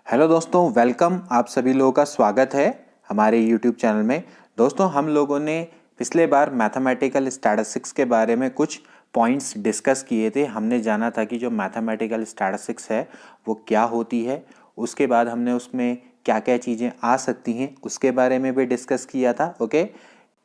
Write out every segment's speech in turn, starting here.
Hello दोस्तों, welcome. आप सभी लोगों का स्वागत है हमारे यूट्यूब चैनल में। दोस्तों, हम लोगों ने पिछले बार मैथमेटिकल स्टैटिस्टिक्स के बारे में कुछ पॉइंट्स डिस्कस किए थे। हमने जाना था कि जो मैथमेटिकल स्टैटिस्टिक्स है वो क्या होती है, उसके बाद हमने उसमें क्या क्या चीज़ें आ सकती हैं उसके बारे में भी डिस्कस किया था। ओके,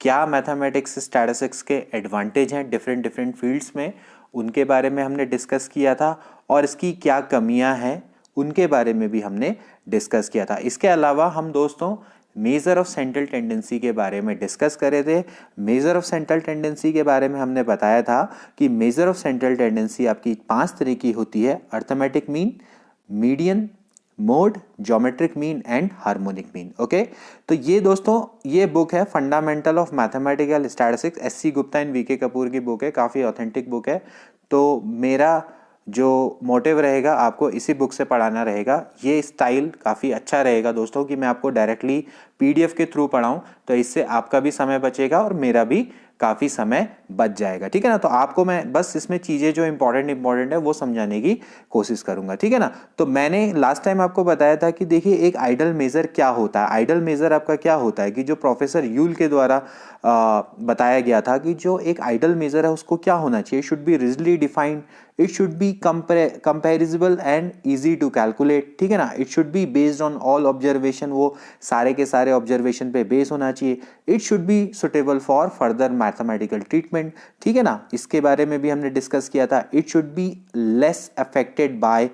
क्या मैथमेटिक्स स्टैटिस्टिक्स के एडवांटेज हैं डिफरेंट डिफरेंट फील्ड्स में, उनके बारे में हमने डिस्कस किया था, और इसकी क्या कमियां हैं उनके बारे में भी हमने डिस्कस किया था। इसके अलावा हम दोस्तों मेजर ऑफ सेंट्रल टेंडेंसी के बारे में डिस्कस करे थे। मेजर ऑफ सेंट्रल टेंडेंसी के बारे में हमने बताया था कि मेजर ऑफ सेंट्रल टेंडेंसी आपकी 5 तरह की होती है: arithmetic mean, median, mode, geometric mean and harmonic mean. Okay, तो ये दोस्तों ये बुक है fundamental of mathematical statistics, S C Gupta and V K Kapoor की बुक है। काफ़ी ऑथेंटिक बुक है। तो मेरा जो मोटिव रहेगा आपको इसी बुक से पढ़ाना रहेगा। ये स्टाइल काफ़ी अच्छा रहेगा दोस्तों कि मैं आपको डायरेक्टली पीडीएफ के थ्रू पढ़ाऊँ, तो इससे आपका भी समय बचेगा और मेरा भी काफ़ी समय बच जाएगा। ठीक है ना। तो आपको मैं बस इसमें चीज़ें जो इंपॉर्टेंट है वो समझाने की कोशिश करूंगा। ठीक है ना। तो मैंने लास्ट टाइम आपको बताया था कि देखिए एक आइडल मेजर क्या होता है। आइडल मेजर आपका क्या होता है कि जो प्रोफेसर यूल के द्वारा बताया गया था कि जो एक आइडल मेजर है उसको क्या होना चाहिए, should be rigidly defined, it should be comparable and easy to calculate. ठीक है ना। It should be based on all observation, वो सारे के सारे ऑब्जर्वेशन पे बेस होना चाहिए। It should be suitable for further mathematical treatment. ठीक है ना। इसके बारे में भी हमने डिस्कस किया था। It should be less affected by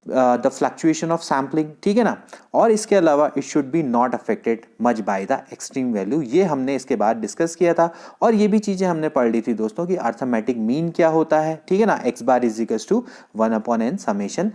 the fluctuation of sampling. ठीक है ना। और इसके अलावा it should B not affected much by the extreme value. ये हमने इसके बाद डिस्कस किया था। और ये भी चीजें हमने पढ़ ली थी दोस्तों कि अर्थमेटिक मीन क्या होता है। ठीक है ना। X bar is equals to 1/n summation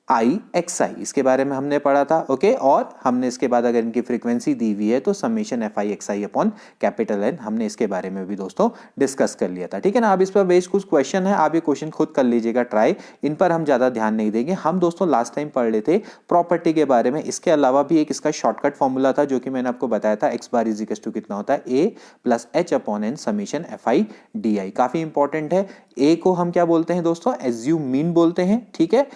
I X I, इसके बारे में हमने पढ़ा था। ओके, और हमने इसके बाद अगर इनकी फ्रीक्वेंसी दी हुई है तो summation F I X I upon capital N, हमने इसके बारे में भी दोस्तों डिस्कस कर लिया था। ठीक है ना। अब इस पर बेस्ड कुछ क्वेश्चन है, आप ये क्वेश्चन खुद कर लीजिएगा ट्राई, इन पर हम ज्यादा ध्यान नहीं देंगे। हम दोस्तों लास्ट टाइम पढ़ लेते प्रॉपर्टी के बारे में। इसके अलावा भी एक इसका शॉर्टकट फॉर्मूला था जो कि मैंने आपको बताया था, X bar is equal to कितना होता है, A plus H upon N summation F I D I. काफी इंपॉर्टेंट है। ए को हम क्या बोलते हैं दोस्तों, एज्यूम मीन बोलते हैं। ठीक है,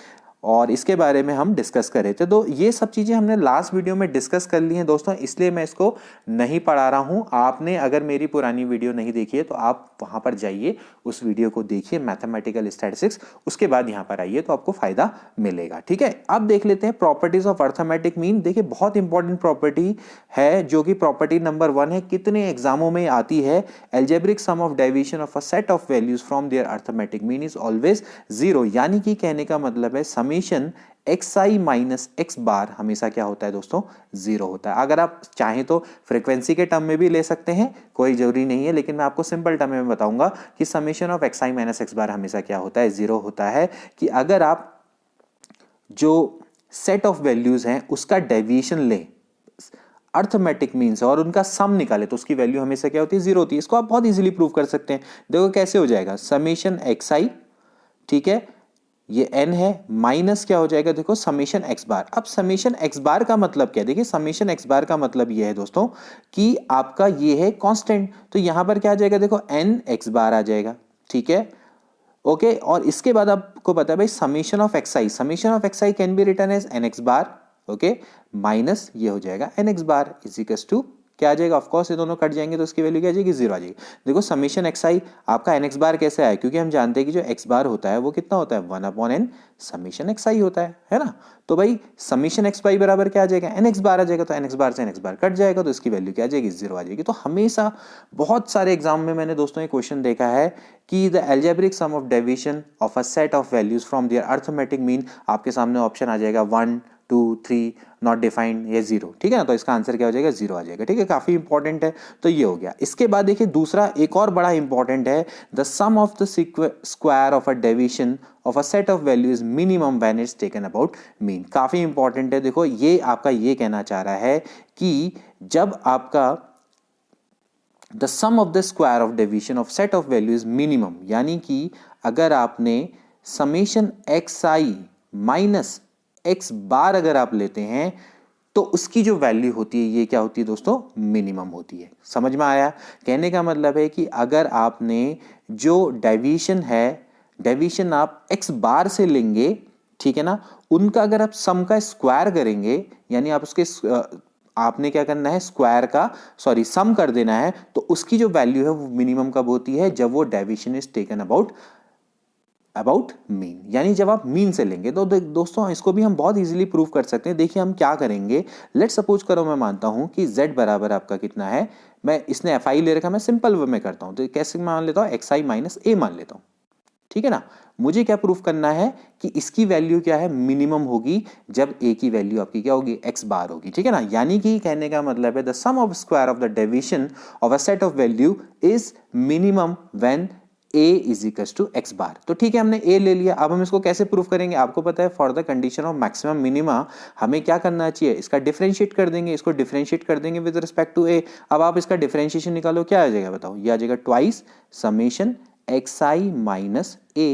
और इसके बारे में हम डिस्कस कर रहे थे। तो ये सब चीजें हमने लास्ट वीडियो में डिस्कस कर ली हैं दोस्तों, इसलिए मैं इसको नहीं पढ़ा रहा हूं। आपने अगर मेरी पुरानी वीडियो नहीं देखी है तो आप वहां पर जाइए, उस वीडियो को देखिए मैथमेटिकल स्टैटिस्टिक्स, उसके बाद यहां पर आइए तो आपको फायदा मिलेगा। ठीक है, अब देख लेते हैं प्रॉपर्टीज ऑफ अर्थमेटिक मीन। देखिए बहुत इंपॉर्टेंट प्रॉपर्टी है जो कि प्रॉपर्टी नंबर 1 है, कितने एग्जामों में आती है। Algebraic sum of deviation of a set of values from their arithmetic mean is always 0। यानी कि कहने का मतलब है summation X I minus X bar हमेशा क्या होता है दोस्तों, 0 होता है। अगर आप चाहें तो फ्रीक्वेंसी के टर्म में भी ले सकते हैं, कोई जरूरी नहीं है, लेकिन मैं आपको सिंपल टर्म में बताऊंगा कि summation of X I minus X bar हमेशा क्या होता है, 0 होता है। कि अगर आप जो सेट ऑफ वैल्यूज हैं उसका डेविएशन लें अर्थमेटिक मीन्स और उनका सम निकाले तो उसकी वैल्यू हमेशा क्या होती है, 0 होती है। इसको आप बहुत इजीली प्रूव कर सकते हैं। देखो कैसे हो जाएगा, समेशन एक्स आई, ठीक है, ये n है, माइनस क्या हो जाएगा, देखो समेशन एक्स बार। अब समेशन एक्स बार का मतलब क्या है, देखिए समेशन एक्स बार का मतलब ये है दोस्तों कि आपका ये है कांस्टेंट, तो यहां पर क्या आ जाएगा, देखो n एक्स बार आ जाएगा। ठीक है, ओके। और इसके बाद आपको पता है भाई summation of X I can be written as N X bar, okay, minus ये हो जाएगा N X bar is equals to क्या आ जाएगा, ऑफ कोर्स ये दोनों कट जाएंगे तो इसकी वैल्यू क्या आ जाएगी, 0 आ जाएगी। देखो समेशन एक्स आई आपका एन एक्स बार कैसे आया, क्योंकि हम जानते हैं कि जो एक्स बार होता है वो कितना होता है, 1/n समेशन एक्स आई होता है ना। तो भाई समेशन एक्स वाई बराबर क्या आ जाएगा, एन एक्स बार आ जाएगा, तो एन एक्स बार से एन एक्स बार कट जाएगा तो इसकी वैल्यू क्या आ जाएगी, 0 आ जाएगी। तो हमेशा बहुत सारे एग्जाम में मैंने दोस्तों ये क्वेश्चन देखा है कि the algebraic sum of deviation of a set of values from their arithmetic mean, आपके सामने ऑप्शन आ जाएगा 1 2 3 नॉट डिफाइंड या 0। ठीक है ना, तो इसका आंसर क्या हो जाएगा, 0 आ जाएगा। ठीक है, काफी इंपॉर्टेंट है। तो ये हो गया। इसके बाद देखिए दूसरा एक और बड़ा इंपॉर्टेंट है, the sum of the square of a deviation of a set of values minimum when it's taken about mean. काफी इंपॉर्टेंट है। देखो ये आपका ये कहना चाह रहा है कि जब आपका the sum of the square of deviation of set of values minimum, यानी कि अगर आपने summation X I minus X bar अगर आप लेते हैं तो उसकी जो वैल्यू होती है ये क्या होती है दोस्तों, मिनिमम होती है। समझ में आया। कहने का मतलब है कि अगर आपने जो डेविएशन है, डेविएशन आप एक्स बार से लेंगे ठीक है ना, उनका अगर आप सम का स्क्वायर करेंगे, यानी आप उसके आपने क्या करना है, स्क्वायर का सम कर देना है, तो उसकी जो वैल्यू है वो मिनिमम कब होती है, जब वो deviation is taken about mean, यानी जब आप मीन से लेंगे। तो दोस्तों इसको भी हम बहुत इजीली प्रूव कर सकते हैं। देखिए हम क्या करेंगे, लेट सपोज करो मैं मानता हूं कि z बराबर आपका कितना है, मैं इसने fi ले रखा, मैं सिंपल वे में करता हूं, तो कैसे मान लेता हूं, xi माइनस a मान लेता हूं, ठीक है ना। मुझे क्या प्रूफ करना है कि इसकी वैल्यू क्या है, मिनिमम होगी जब a की वैल्यू आपकी क्या होगी, x बार होगी, ठीक है ना। यानी कि कहने का मतलब है the sum of square of the deviation of a set of value is minimum when a is equals to x bar. तो ठीक है, हमने a ले लिया, अब हम इसको कैसे प्रूफ करेंगे, आपको पता है for the condition of maximum minima हमें क्या करना चाहिए, इसका डिफरेंशिएट कर देंगे, इसको डिफरेंशिएट कर देंगे विद रिस्पेक्ट टू a। अब आप इसका डिफरेंशिएशन निकालो, क्या आ जाएगा बताओ, ये आ जाएगा twice summation xi minus a,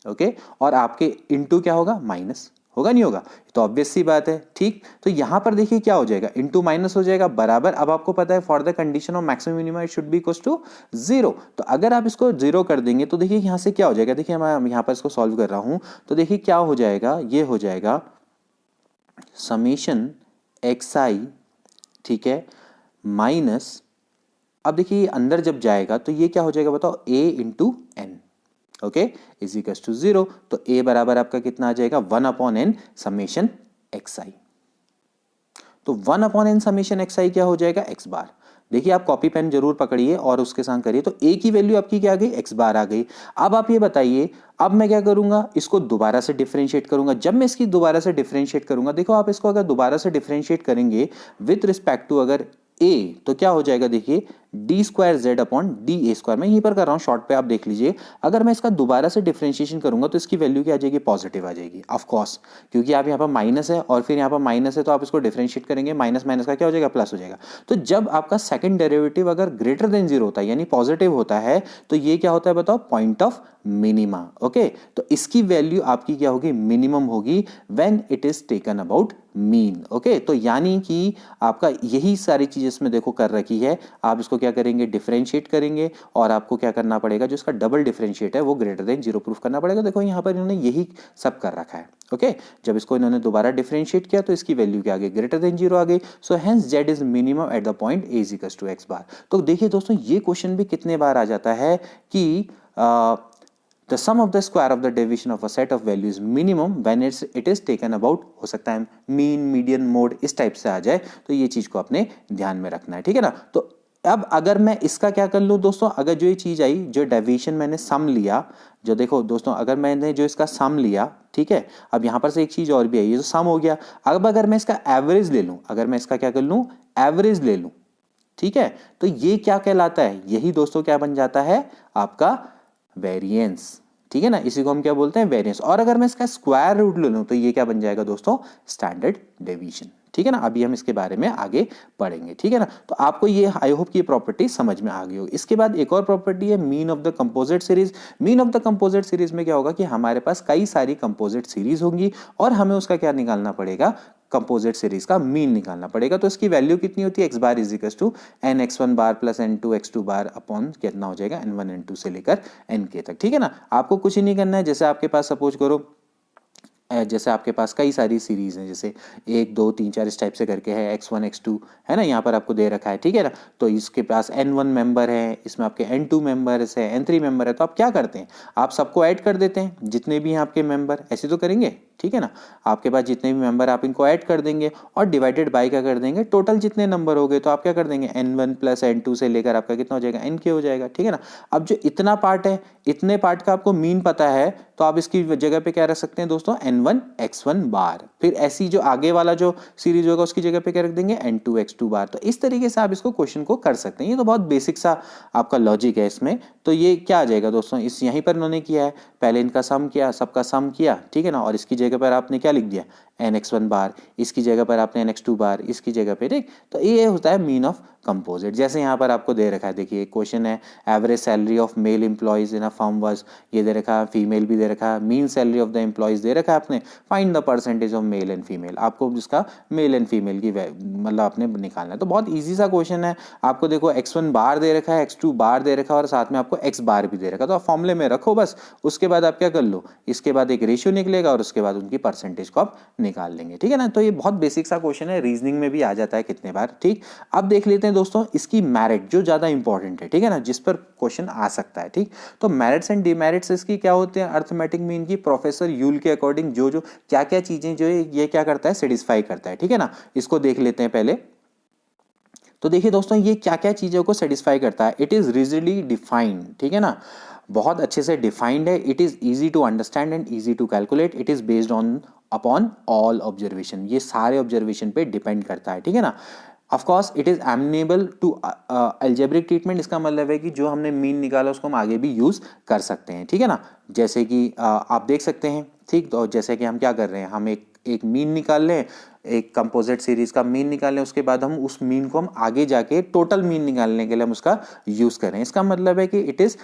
okay, और आपके इनटू क्या होगा, माइनस होगा, नहीं होगा, तो ऑब्वियस सी बात है, ठीक। तो यहां पर देखिए क्या हो जाएगा, इनटू माइनस हो जाएगा बराबर, अब आपको पता है for the condition of maximum minima it should be equals to 0। तो अगर आप इसको 0 कर देंगे तो देखिए यहां से क्या हो जाएगा, देखिए मैं यहां पर इसको सॉल्व कर रहा हूं, तो देखिए क्या हो जाएगा, ये हो जाएगा समेशन xi, ठीक है, माइनस, अब देखिए ये अंदर जब जाएगा तो ये क्या हो जाएगा बताओ, a into N, okay, is equal to 0। तो a बराबर आपका कितना आ जाएगा, 1/n समेशन xi। तो 1/n समेशन xi क्या हो जाएगा, x बार। देखिए आप कॉपी पेन जरूर पकड़िए और उसके साथ करिए। तो a की वैल्यू आपकी क्या आ गई, x बार आ गई। अब आप ये बताइए, अब मैं क्या करूंगा, इसको दोबारा से डिफरेंशिएट करूंगा। जब मैं इसकी दोबारा से डिफरेंशिएट करूंगा, देखो आप इसको अगर दोबारा से डिफरेंशिएट करेंगे विथ रिस्पेक्ट टू अगर a, तो क्या हो जाएगा, देखिए D square Z upon D A square, मैं यहीं पर कर रहा हूं शॉर्ट पे, आप देख लीजिए। अगर मैं इसका दोबारा से डिफरेंशिएशन करूंगा तो इसकी वैल्यू क्या आ जाएगी, पॉजिटिव आ जाएगी, ऑफ कोर्स, क्योंकि आप यहाँ पर माइनस है और फिर यहाँ पर माइनस है, तो आप इसको डिफरेंशिएट करेंगे, माइनस माइनस का क्या हो जाएगा, प्लस हो जाएगा। तो जब आपका सेकंड डेरिवेटिव अगर ग्रेटर देन 0 होता है, यानी पॉजिटिव होता है, तो ये क्या होता है बताओ, पॉइंट ऑफ मिनिमा, ओके। तो इसकी वैल्यू आपकी क्या होगी, मिनिमम होगी when it is taken about mean, okay. तो यानी कि आपका यही सारी चीज इसमें देखो कर रखी है, आप इसको क्या करेंगे, डिफरेंशिएट करेंगे, और आपको क्या करना पड़ेगा, जो इसका डबल डिफरेंशिएट है वो ग्रेटर देन 0 प्रूफ करना पड़ेगा। देखो यहाँ पर इन्होंने यही सब कर रखा है, ओके। जब इसको इन्होंने दोबारा डिफरेंशिएट किया तो इसकी वैल्यू क्या आ गई, ग्रेटर देन 0 आ गई। So hence z is minimum at the point a is equals to x bar. तो देखिए दोस्तों ये क्वेश्चन भी कितने बार आ जाता है कि the sum of the square of the deviation of a set of values minimum when it is taken about, हो सकता है मीन, मीडियन, मोड, इस टाइप से आ जाए, तो ये चीज को अपने ध्यान में रखना है, ठीक है ना। तो अब अगर मैं इसका क्या कर लूं दोस्तों, अगर जो ये चीज आई, जो डेविएशन मैंने सम लिया, जो देखो दोस्तों अगर मैंने जो इसका सम लिया, ठीक है, अब यहां पर से एक चीज और भी आई, ये जो सम हो गया, अब अगर मैं इसका एवरेज ले लूं, अगर मैं इसका क्या कर लूं, एवरेज ले लूं, ठीक है, तो ये क्या कहलाता है, यही दोस्तों क्या बन जाता है, आपका वेरिएंस, ठीक है ना, इसी को हम क्या बोलते हैं, वेरिएंस। और अगर मैं इसका स्क्वायर रूट ले लूं तो ये क्या बन जाएगा दोस्तों, स्टैंडर्ड डेविएशन, ठीक है ना। अभी हम इसके बारे में आगे पढ़ेंगे, ठीक है ना। तो आपको ये आई होप की प्रॉपर्टी समझ में आ गई होगी। इसके बाद एक और प्रॉपर्टी है mean of the composite series. Mean of the composite series में क्या होगा कि हमारे पास कई सारी कंपोजिट सीरीज होंगी और हमें उसका क्या निकालना पड़ेगा, कंपोजिट सीरीज का मीन निकालना पड़ेगा। तो इसकी वैल्यू कितनी होती है, x bar is equal to N x1 bar plus n2 x2 bar upon कितना हो जाएगा, n1 n2 से लेकर nk तक, ठीक है ना। आपको कुछ ही नहीं करना है, जैसे आपके पास सपोज करो, जैसे आपके पास कई सारी सीरीज हैं, जैसे 1 2 3 4 इस टाइप से करके है, x1 x2 है ना, यहाँ पर आपको दे रखा है, ठीक है ना। तो इसके पास n1 मेंबर है, इसमें आपके n2 मेंबर्स है, n3 मेंबर है, तो आप क्या करते हैं, आप सबको ऐड कर देते हैं, जितने भी हैं आपके मेंबर, ऐसे तो करेंगे, ठीक है ना। आपके पास जितने भी मेंबर आप इनको ऐड कर देंगे और डिवाइडेड बाय क्या कर देंगे, टोटल जितने नंबर हो गए तो आप क्या कर देंगे, n1 प्लस n2 से लेकर आपका कितना हो जाएगा, nk हो जाएगा, ठीक है ना। अब जो इतना पार्ट है, इतने पार्ट का आपको मीन पता है, तो आप इसकी जगह पे क्या रख सकते हैं दोस्तों, n1 x1 बार। फिर ऐसी जो आगे वाला जो सीरीज होगा उसकी जगह पे क्या रख देंगे, n2 x2 बार। तो इस तरीके से आप इसको क्वेश्चन को कर सकते हैं। ये तो बहुत बेसिक सा आपका लॉजिक है इसमें। तो ये क्या आ जाएगा दोस्तों, इस यहीं पर इन्होंने किया है, पहले इनका सम किया, सबका सम किया, ठीक है ना, और इसकी जगह पर आपने क्या लिख दिया, nx1 बार, इसकी जगह पर आपने nx2 बार, इसकी जगह पे, ठीक। तो ये होता है मीन ऑफ कंपोजिट। जैसे यहाँ पर आपको दे रखा है, देखिए क्वेश्चन है, average salary of male employees in a firm was, ये दे रखा है, फीमेल भी दे रखा है, mean salary of the employees दे रखा है आपने, find the percentage of male and female, आपको जिसका मेल एंड फीमेल की मतलब आपने निकालना है। तो बहुत ईजी सा क्वेश्चन है। आपको देखो x1 बार दे रखा है, x2 बार दे रखा है और साथ में आपको x बार भी दे रखा है, तो आप फॉर्मूले में रखो बस, उसके बाद आप क्या कर लो, इसके बाद एक रेशियो निकलेगा और उसके बाद बाद उनकी परसेंटेज को आप निकाल लेंगे, ठीक है ना। तो ये बहुत बेसिक सा क्वेश्चन है, रीजनिंग में भी आ जाता है कितने बार, ठीक। अब देख लेते हैं दोस्तों इसकी मेरिट जो ज़्यादा इंपॉर्टेंट है, ठीक है ना, जिस पर क्वेश्चन आ सकता है, ठीक। तो मेरिट्स एंड डिमेरिट्स इसकी क्या होते हैं अर्थमेटिक मीन की, प्रोफेसर यूल के अकॉर्डिंग जो जो क्या क्या चीज़ें जो ये क्या करता है सेटिस्फाई करता है, ठीक है ना। इसको देख लेते हैं पहले। तो देखिए दोस्तों ये क्या क्या चीज़ों को सेटिस्फाई करता है। इट इज़ रिजिडली डिफाइंड, ठीक है ना, बहुत अच्छे से डिफाइंड है। It is easy to understand and easy to calculate. It is based on upon all observation, ये सारे ऑब्जर्वेशन पे डिपेंड करता है, ठीक है ना। Of course it is amenable to algebraic treatment, इसका मतलब है कि जो हमने मीन निकाला उसको हम आगे भी यूज़ कर सकते हैं, ठीक है ना। जैसे कि आप देख सकते हैं, ठीक। तो जैसे कि हम क्या कर रहे हैं, हम एक मीन निकाल लें, एक कंपोजिट सीरीज का मीन निकाल लें, उसके बाद हम उस मीन को हम आगे जाके टोटल मीन निकालने के लिए हम उसका यूज़ करें। इसका मतलब है कि it is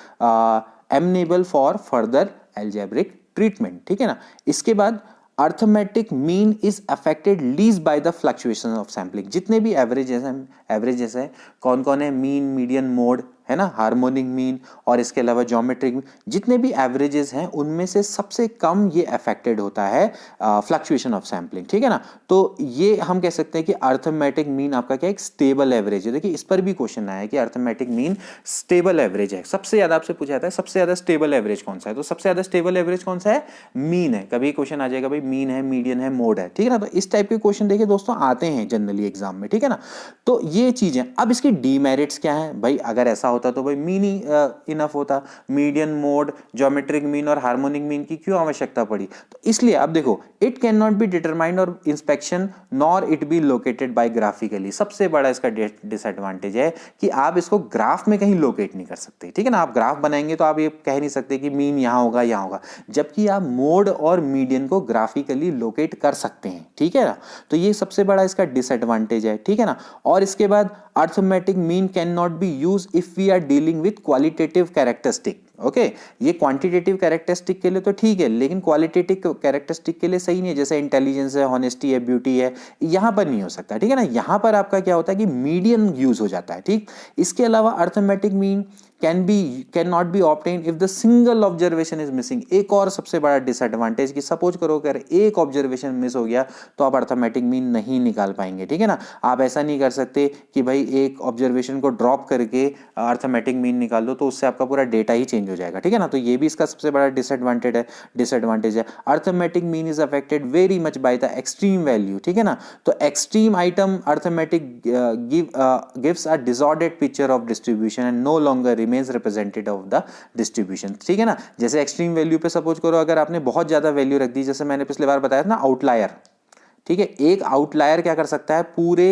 amenable for further algebraic treatment, ठीक है ना। इसके बाद arithmetic mean is affected least bye the fluctuation of sampling. जितने भी एवरेजेस हैं कौन कौन है, मीन, मीडियन, मोड, है ना, हार्मोनिक मीन और इसके अलावा ज्योमेट्रिक मीन, जितने भी एवरेजेस हैं उनमें से सबसे कम ये अफेक्टेड होता है फ्लक्चुएशन ऑफ सैम्पलिंग, ठीक है ना। तो ये हम कह सकते हैं कि अर्थमेटिक मीन आपका क्या एक स्टेबल एवरेज है। देखिए इस पर भी क्वेश्चन आया है कि अर्थमेटिक मीन स्टेबल एवरेज है। सबसे ज्यादा आपसे पूछा जाता है सबसे ज्यादा स्टेबल एवरेज कौन सा है, तो सबसे ज्यादा स्टेबल एवरेज कौन सा है, मीन है। कभी क्वेश्चन आ जाएगा भाई मीन है, मीडियन है, मोड है, ठीक है ना। तो इस टाइप के क्वेश्चन देखिए दोस्तों आते हैं जनरली एग्जाम में, ठीक है ना। तो ये चीजें, अब इसकी डीमेरिट्स क्या है भाई, अगर ऐसा होता तो भाई मीन ही इनफ होता, मीडियन, मोड, ज्योमेट्रिक मीन और हार्मोनिक मीन की क्यों आवश्यकता पड़ी। तो इसलिए अब देखो it can not be determined और inspection nor it be located by graphically. सबसे बड़ा इसका डिसएडवांटेज है कि आप इसको ग्राफ में कहीं लोकेट नहीं कर सकते, ठीक है ना। आप ग्राफ बनाएंगे तो आप ये कह नहीं सकते कि मीन यहां होगा यहां होगा, जबकि आप मोड और मीडियन को ग्राफिकली लोकेट कर सकते हैं, ठीक है ना। तो ये सबसे बड़ा इसका डिसएडवांटेज है, ठीक है ना। और इसके बाद arithmetic mean can not be use if we are dealing with qualitative characteristic. Okay, ये क्वांटिटेटिव कैरेक्टरिस्टिक के लिए तो ठीक है, लेकिन क्वालिटेटिव कैरेक्टरिस्टिक के लिए सही नहीं है। जैसे इंटेलिजेंस है, ऑनेस्टी है, ब्यूटी है, यहां पर नहीं हो सकता, ठीक है ना। यहां पर आपका क्या होता है कि मीडियन यूज हो जाता है, ठीक। इसके अलावा arithmetic mean can not B obtain if the single observation is missing. एक और सबसे बड़ा डिसएडवांटेज कि सपोज करो अगर एक ऑब्जर्वेशन मिस हो गया तो आप अर्थमेटिक मीन नहीं निकाल पाएंगे, ठीक है ना। आप ऐसा नहीं कर सकते कि भाई एक ऑब्जर्वेशन को ड्रॉप करके अर्थमेटिक मीन निकाल दो, तो उससे आपका पूरा डेटा ही चेंज हो जाएगा, ठीक है ना। तो ये भी इसका सबसे बड़ा डिसएडवांटेज है। Arithmetic mean is affected very much by the extreme value, ठीक है ना। तो extreme item arithmetic gives a disordered picture of distribution and no longer remains representative of the distribution, ठीक है ना। जैसे एक्सट्रीम वैल्यू पे सपोज करो अगर आपने बहुत ज्यादा वैल्यू रख दी, जैसे मैंने पिछले बार बताया था ना आउटलायर, ठीक है। एक आउटलायर क्या कर सकता है, पूरे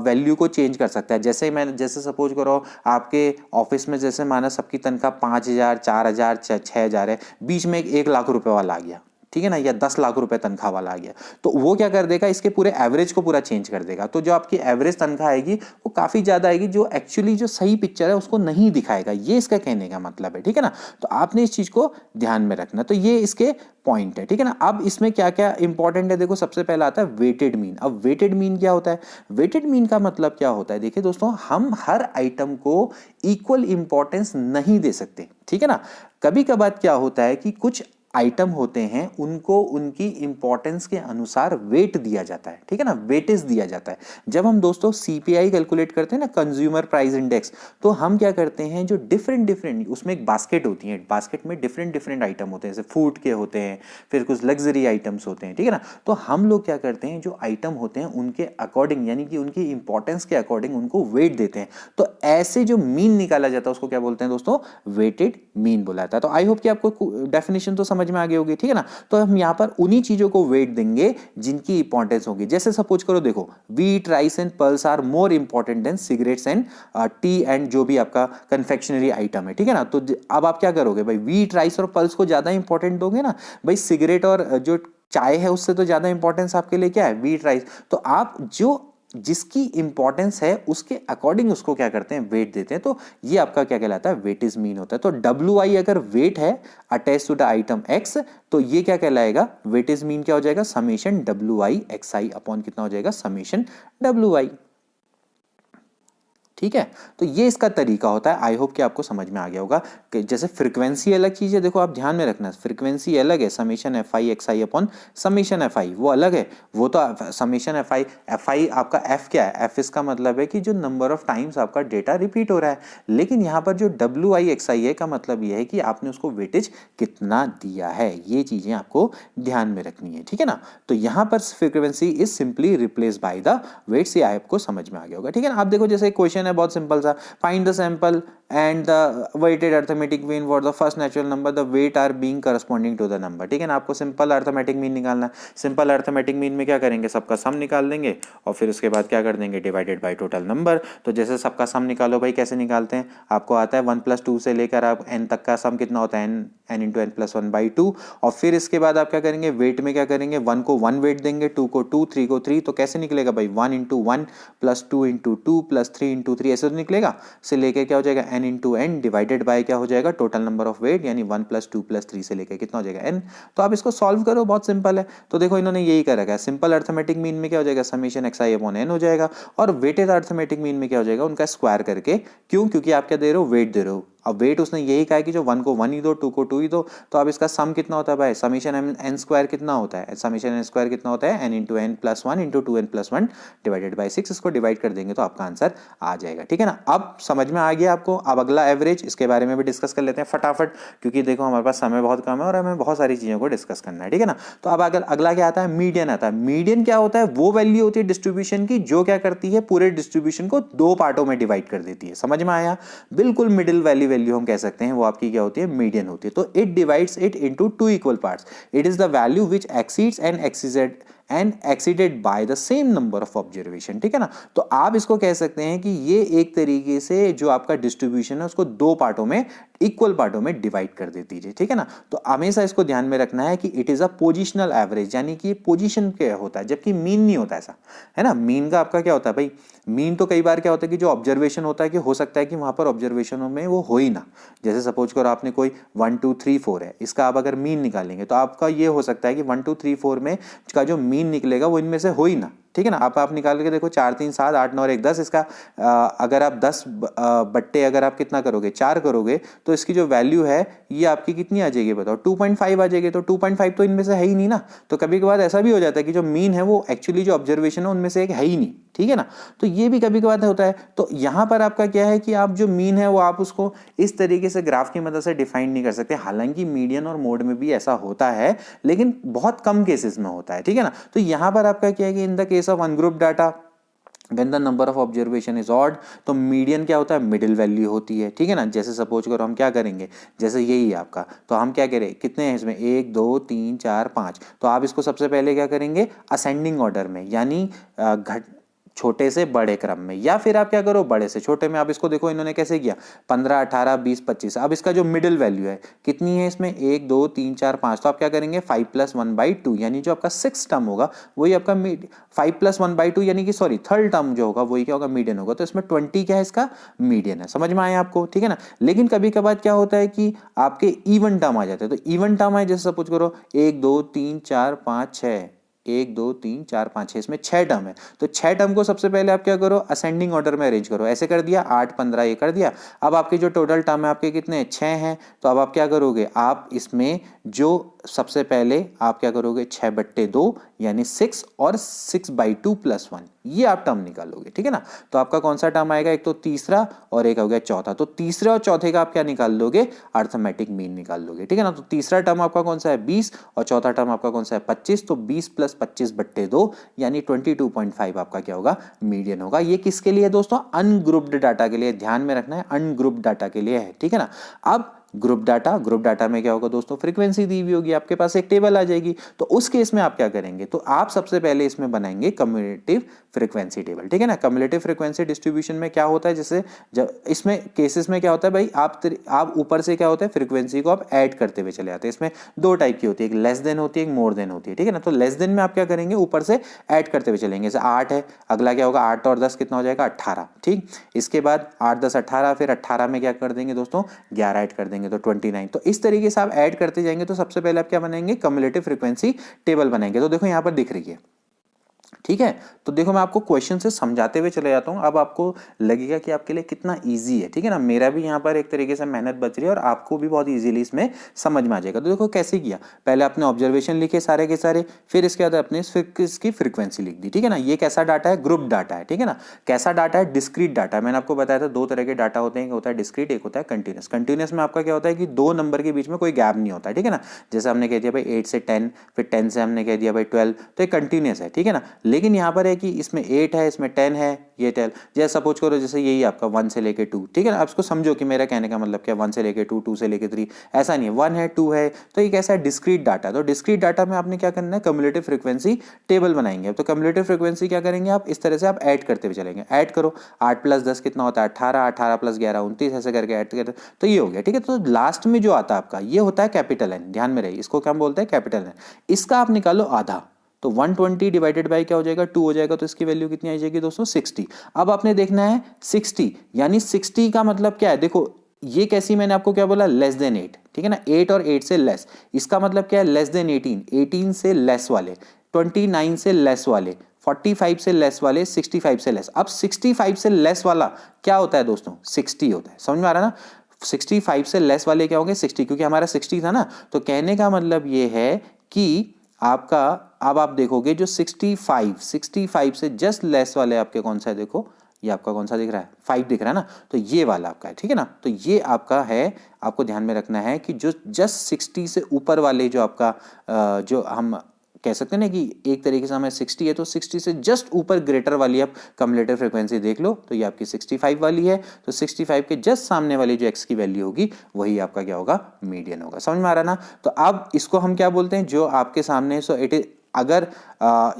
वैल्यू को चेंज कर सकता है। जैसे सपोज करो आपके ऑफिस में जैसे माना सबकी तनख्वाह 5,000, 4,000, 6,000 है, बीच में 1,00,000 रुपए वाला आ गया, ठीक है ना, या 10 लाख रुपए तनख्वाह वाला आ गया, तो वो क्या कर देगा, इसके पूरे एवरेज को पूरा चेंज कर देगा। तो जो आपकी एवरेज तनख्वाह आएगी वो काफी ज्यादा आएगी, जो एक्चुअली जो सही पिक्चर है उसको नहीं दिखाएगा। ये इसका कहने का मतलब है, ठीक है ना। तो आपने इस चीज को ध्यान में रखना। तो ये इसके पॉइंट है, ठीक है ना। अब इसमें क्या क्या इंपॉर्टेंट है, देखो सबसे पहला आता है वेटेड मीन। अब वेटेड मीन क्या होता है, वेटेड मीन का मतलब क्या होता है, देखिए दोस्तों हम हर आइटम को इक्वल इंपॉर्टेंस नहीं दे सकते, ठीक है ना। कभी कभार क्या होता है कि कुछ आइटम होते हैं उनको उनकी इंपॉर्टेंस के अनुसार वेट दिया जाता है, ठीक है ना, वेटेज दिया जाता है। जब हम दोस्तों सीपीआई कैलकुलेट करते हैं ना, कंज्यूमर प्राइस इंडेक्स, तो हम क्या करते हैं जो डिफरेंट उसमें एक बास्केट होती है, बास्केट में डिफरेंट आइटम होते हैं, जैसे फूड के होते हैं, फिर कुछ लग्जरी आइटम्स होते हैं, ठीक है ना। तो हम लोग क्या करते हैं जो आइटम होते हैं उनके अकॉर्डिंग, यानी कि उनकी इंपॉर्टेंस के अकॉर्डिंग उनको वेट देते हैं। तो ऐसे जो मीन निकाला जाता है उसको क्या बोलते हैं दोस्तों, वेटेड मीन बोला जाता है। तो आई होप कि आपको डेफिनेशन तो समझ में आ गई होगी, ठीक है ना। तो हम यहां पर उन्हीं चीजों को वेट देंगे जिनकी इंपॉर्टेंस होगी। जैसे सपोज करो देखो, wheat, rice and pulse are more important than cigarettes and tea and जो भी आपका कन्फेक्शनरी आइटम है, ठीक है ना। तो अब आप क्या करोगे भाई, व्हीट, राइस और पल्स को ज्यादा इंपॉर्टेंट दोगे ना भाई, सिगरेट और जो चाय है उससे तो ज्यादा इंपॉर्टेंस आपके लिए क्या है, व्हीट, राइस। तो आप जो जिसकी इंपॉर्टेंस है उसके अकॉर्डिंग उसको क्या करते हैं, वेट देते हैं। तो ये आपका क्या कहलाता है, वेटेज मीन होता है। तो WI अगर वेट है attach to the item X, तो ये क्या कहलाएगा, वेटेज मीन क्या हो जाएगा, समेशन WI XI अपॉन कितना हो जाएगा, समेशन WI, ठीक है, तो ये इसका तरीका होता है। आई होप कि आपको समझ में आ गया होगा कि जैसे फ्रीक्वेंसी अलग चीज़ है, देखो आप ध्यान में रखना, फ्रीक्वेंसी अलग है, summation F I X I upon summation F आई, वो अलग है। वो तो समेशन एफ आई आपका एफ क्या है, एफ इसका मतलब है कि जो नंबर ऑफ टाइम्स आपका डेटा रिपीट हो रहा है, लेकिन यहाँ पर जो डब्ल्यू आई एक्स आई है का मतलब ये है कि आपने उसको वेटेज कितना दिया है, ये चीज़ें आपको ध्यान में रखनी है, ठीक है ना। तो यहाँ पर frequency is simply replace by the weights, ये आपको समझ में आ गया होगा, ठीक है ना। आप देखो जैसे क्वेश्चन है बहुत सिंपल सा, find the sample and the weighted arithmetic mean for the first natural number, the weight are being corresponding to the number, ठीक है ना। आपको सिंपल अर्थमेटिक मीन निकालना है। सिंपल अर्थमेटिक मीन में क्या करेंगे, सबका सम निकाल देंगे और फिर उसके बाद क्या कर देंगे, डिवाइडेड बाय टोटल नंबर। तो जैसे सबका सम निकालो भाई, कैसे निकालते हैं, आपको आता है 1 + 2 से लेकर आप n तक का सम कितना होता है, n इंटू n प्लस 1/2। और फिर इसके बाद आप क्या करेंगे, वेट में क्या करेंगे, 1 को 1 वेट देंगे, 2 को 2, 3 को 3, तो कैसे निकलेगा भाई, 1 × 1 प्लस 2 × 2 प्लस 3 × 3, ऐसे तो निकलेगा। से लेके क्या हो जाएगा, n × n डिवाइडेड बाय क्या हो जाएगा, टोटल नंबर ऑफ वेट, यानी 1 + 2 + 3 से लेकर कितना हो जाएगा, n। तो आप इसको सॉल्व करो, बहुत सिंपल है। तो देखो इन्होंने यही कर रखा है, सिंपल अर्थमेटिक मीन में क्या हो जाएगा, summation X I upon n हो जाएगा, और वेटेड अर्थमेटिक मीन में क्या हो जाएगा, उनका स्क्वायर करके। क्यों, क्योंकि आप क्या दे रहे हो, वेट दे रहे हो। अब वेट उसने यही कहा है कि जो 1 को 1 ही दो, 2 को 2 ही दो, तो अब इसका सम कितना होता है भाई, समेशन n स्क्वायर कितना होता है, समेशन n स्क्वायर कितना होता है, n × n + 1 × 2n + 1 divided by 6, इसको डिवाइड कर देंगे तो आपका आंसर आ जाएगा, ठीक है ना। अब समझ में आ गया आपको। अब अगला एवरेज, इसके बारे में भी डिस्कस कर लेते हैं फटाफट, क्योंकि देखो हमारे पास समय बहुत कम है और हमें बहुत सारी चीज़ों को डिस्कस करना है, ठीक है ना। तो अब अगला क्या आता है, मीडियन आता है। मीडियन क्या होता है, वो वैल्यू होती है डिस्ट्रीब्यूशन की जो क्या करती है, पूरे डिस्ट्रीब्यूशन को 2 पार्टों में डिवाइड कर देती है। समझ में आया, बिल्कुल मिडिल वाली वैल्यू हम कह सकते हैं, वो आपकी क्या होती है, मीडियन होती है। तो it divides it into 2 equal parts, it is the value which exceeds and exceeded by the same number of observation, ठीक है ना। तो आप इसको कह सकते हैं कि ये एक तरीके से जो आपका डिस्ट्रीब्यूशन है उसको 2 पार्टों में, इक्वल पार्टों में डिवाइड कर देती है, ठीक है ना। तो हमेशा इसको ध्यान में रखना है कि it is a positional average, यानी कि पोजीशन क्या होता है, जबकि मीन नहीं होता ऐसा, है ना। मीन का आपका क्या होता है भाई, मीन तो कई बार क्या होता है कि जो ऑब्जर्वेशन होता है कि हो सकता है कि वहां पर ऑब्जर्वेशनों में वो हो ही ना। जैसे सपोज करो आपने कोई 1 2 3 4 है, इसका आप अगर मीन निकालेंगे तो आपका ये हो सकता है कि 1 2 3 4 में का जो मीन निकलेगा वो इनमें से हो ही ना, ठीक है ना। आप निकाल के देखो, 4 3 7 8 9 और 1 10, इसका अगर आप 10 बट्टे अगर आप कितना करोगे, 4 करोगे, तो इसकी जो वैल्यू है ये आपकी कितनी आ जाएगी बताओ, 2.5 आ जाएगी। तो 2.5 तो इनमें से है ही नहीं ना। तो कभी कभार ऐसा भी हो जाता है कि जो मीन है वो एक्चुअली जो ऑब्जर्वेशन है उनमें से एक है ही नहीं, ठीक है ना। तो ये भी कभी कभार होता है। तो यहां पर आपका क्या है कि आप जो मीन है वो आप उसको इस तरीके से ग्राफ की मदद से डिफाइन नहीं कर सकते। हालांकि मीडियन और मोड में भी ऐसा होता है, लेकिन बहुत कम केसेस में होता है, ठीक है ना। तो यहां पर आपका क्या है कि in the case of ungrouped data when the number of observation is odd, तो मीडियन क्या होता है, मिडिल वैल्यू होती है, ठीक है ना। जैसे सपोज करो हम क्या करेंगे, जैसे यही है आपका, तो हम क्या करें, कितने हैं इसमें, 1 2 3 4 5, तो आप इसको सबसे पहले क्या करेंगे, असेंडिंग ऑर्डर में, यानी छोटे से बड़े क्रम में, या फिर आप क्या करो, बड़े से छोटे में। आप इसको देखो इन्होंने कैसे किया, 15 18 20 25। अब इसका जो मिडिल वैल्यू है कितनी है इसमें, 1 2 3 4 5, तो आप क्या करेंगे 5 + 1/2, यानी जो आपका 6 टर्म होगा वही आपका 5 + 1/2, यानी कि सॉरी थर्ड टर्म जो होगा वही क्या होगा, मीडियन होगा। तो इसमें 20 क्या है, इसका मीडियन है। समझ में आया आपको, ठीक है ना। लेकिन कभी कभार क्या होता है कि आपके इवन टर्म आ जाते हैं। तो इवन टर्म है, जैसे सपोज करो 1 2 3 4 5 6, 1 2 3 4 5 6, इसमें 6 टर्म है। तो 6 टर्म को सबसे पहले आप क्या करो, असेंडिंग ऑर्डर में अरेंज करो। ऐसे कर दिया, 8 15 ये कर दिया। अब आपके जो टोटल टर्म है आपके कितने, 6 हैं। तो अब आप क्या करोगे, आप इसमें जो सबसे पहले आप क्या करोगे, 6/2 यानी 6 और 6/2 + 1, ये आप टर्म निकालोगे, ठीक है ना। तो आपका कौन सा टर्म आएगा, एक तो तीसरा और एक हो गया चौथा। तो तीसरे और चौथे का आप क्या निकाल लोगे, अर्थमेटिक मीन निकाल लोगे, ठीक है ना। तो तीसरा टर्म आपका कौन सा है, 20, और चौथा टर्म आपका कौन सा है, 25। तो 20 + 25/2 यानी 22.5 आपका क्या होगा, मीडियन होगा। ये किसके लिए दोस्तों, अनग्रुप्ड डाटा के लिए, ध्यान में रखना है, अनग्रुप्ड डाटा के लिए है, ठीक है ना। अब ग्रुप डाटा में क्या होगा दोस्तों, फ्रीक्वेंसी दी हुई होगी, आपके पास एक टेबल आ जाएगी। तो उस केस में आप क्या करेंगे, तो आप सबसे पहले इसमें बनाएंगे कम्युलेटिव फ्रीक्वेंसी टेबल, ठीक है ना। कम्युलेटिव फ्रीक्वेंसी डिस्ट्रीब्यूशन में क्या होता है, जैसे जब इसमें केसेस में क्या होता है भाई, आप ऊपर से क्या होता है, फ्रीक्वेंसी को आप ऐड करते हुए चले आते हैं। इसमें 2 टाइप की होती है, एक लेस देन होती है, एक मोर देन होती है, ठीक है ना। तो लेस देन में आप क्या करेंगे, ऊपर से ऐड करते हुए चलेंगे। जैसे 8 है, अगला क्या होगा, 8 और 10 कितना हो जाएगा, 18, ठीक। इसके बाद 8 10 18, फिर 18 में क्या कर देंगे दोस्तों, 11 ऐड कर देंगे तो 29। तो इस तरीके से आप ऐड करते जाएंगे। तो सबसे पहले आप क्या बनाएंगे, कम्युलेटिव फ्रीक्वेंसी टेबल बनाएंगे। तो देखो यहां पर दिख रही है, ठीक है। तो देखो मैं आपको क्वेश्चन से समझाते हुए चले जाता हूं, अब आपको लगेगा कि आपके लिए कितना इजी है, ठीक है ना। मेरा भी यहाँ पर एक तरीके से मेहनत बच रही है और आपको भी बहुत इजीली इसमें समझ में आ जाएगा। तो देखो कैसे किया, पहले आपने ऑब्जर्वेशन लिखे सारे के सारे, फिर इसके बाद अपने इसकी फ्रीक्वेंसी लिख दी, ठीक है ना। ये कैसा डाटा है, ग्रुप डाटा है, ठीक है ना। कैसा डाटा है, डिस्क्रीट डाटा है। मैंने आपको बताया था दो तरह के डाटा होते हैं, एक होता है डिस्क्रीट, एक होता है कंटिन्यूस। कंटिन्यूस में आपका क्या होता है कि दो नंबर के बीच में कोई गैप नहीं होता, ठीक है ना। जैसे हमने कह दिया भाई 8 से 10, फिर 10 से हमने कह दिया भाई 12, तो ये कंटिन्यूस है, ठीक है ना। लेकिन यहाँ पर है कि इसमें 8 है, इसमें 10 है, ये 10, जैसे सपोज करो जैसे यही आपका 1 से लेके 2, ठीक है ना। आप इसको समझो कि मेरा कहने का मतलब क्या, 1 से लेके 2, 2 से लेके 3, ऐसा नहीं है, 1 है 2 है, तो ये कैसा है, डिस्क्रीट डाटा। तो डिस्क्रीट डाटा में आपने क्या करना है, कम्युलेटिव फ्रीक्वेंसी टेबल बनाएंगे। तो कम्युलेटिव फ्रीक्वेंसी क्या करेंगे आप, इस तरह से आप ऐड करते हुए चलेंगे। ऐड करो, 8 + 10 कितना होता है 18, 18 + 11 29, ऐसे करके ऐड करते, तो ये हो गया, ठीक है। तो लास्ट में जो आता है आपका ये होता है कैपिटल एन, ध्यान में रहिए, इसको क्या बोलते हैं, कैपिटल एन। इसका आप निकालो आधा, तो 120 डिवाइडेड बाय क्या हो जाएगा, 2 हो जाएगा, तो इसकी वैल्यू कितनी आ जाएगी दोस्तों, 60। अब आपने देखना है 60, यानी 60 का मतलब क्या है, देखो ये कैसी, मैंने आपको क्या बोला, लेस देन 8, ठीक है ना। 8 और 8 से लेस, इसका मतलब क्या है, लेस देन 18, 18 से लेस वाले, 29 से लेस वाले, 45 से लेस वाले, 65 से लेस। अब 65 से लेस वाला क्या होता है दोस्तों, 60 होता है, समझ में आ रहा है ना। 65 से लेस वाले क्या होंगे, 60, क्योंकि हमारा 60 था ना। तो कहने का मतलब ये है कि आपका, अब आप देखोगे जो 65 से जस्ट लेस वाले आपके कौन सा है, देखो ये आपका कौन सा दिख रहा है, 5 दिख रहा है ना, तो ये वाला आपका है, ठीक है ना। तो ये आपका है, आपको ध्यान में रखना है कि जो जस्ट 60 से ऊपर वाले जो आपका जो हम कह सकते हैं ना कि एक तरीके से हमें 60 है, तो 60 से जस्ट ऊपर ग्रेटर वाली आप कम्युलेटिव फ्रीक्वेंसी देख लो, तो ये आपकी 65 वाली है। तो 65 के जस्ट सामने वाली जो एक्स की वैल्यू होगी वही आपका क्या होगा, मीडियन होगा। समझ में आ रहा ना। तो अब इसको हम क्या बोलते हैं, जो आपके सामने, सो इट इज, अगर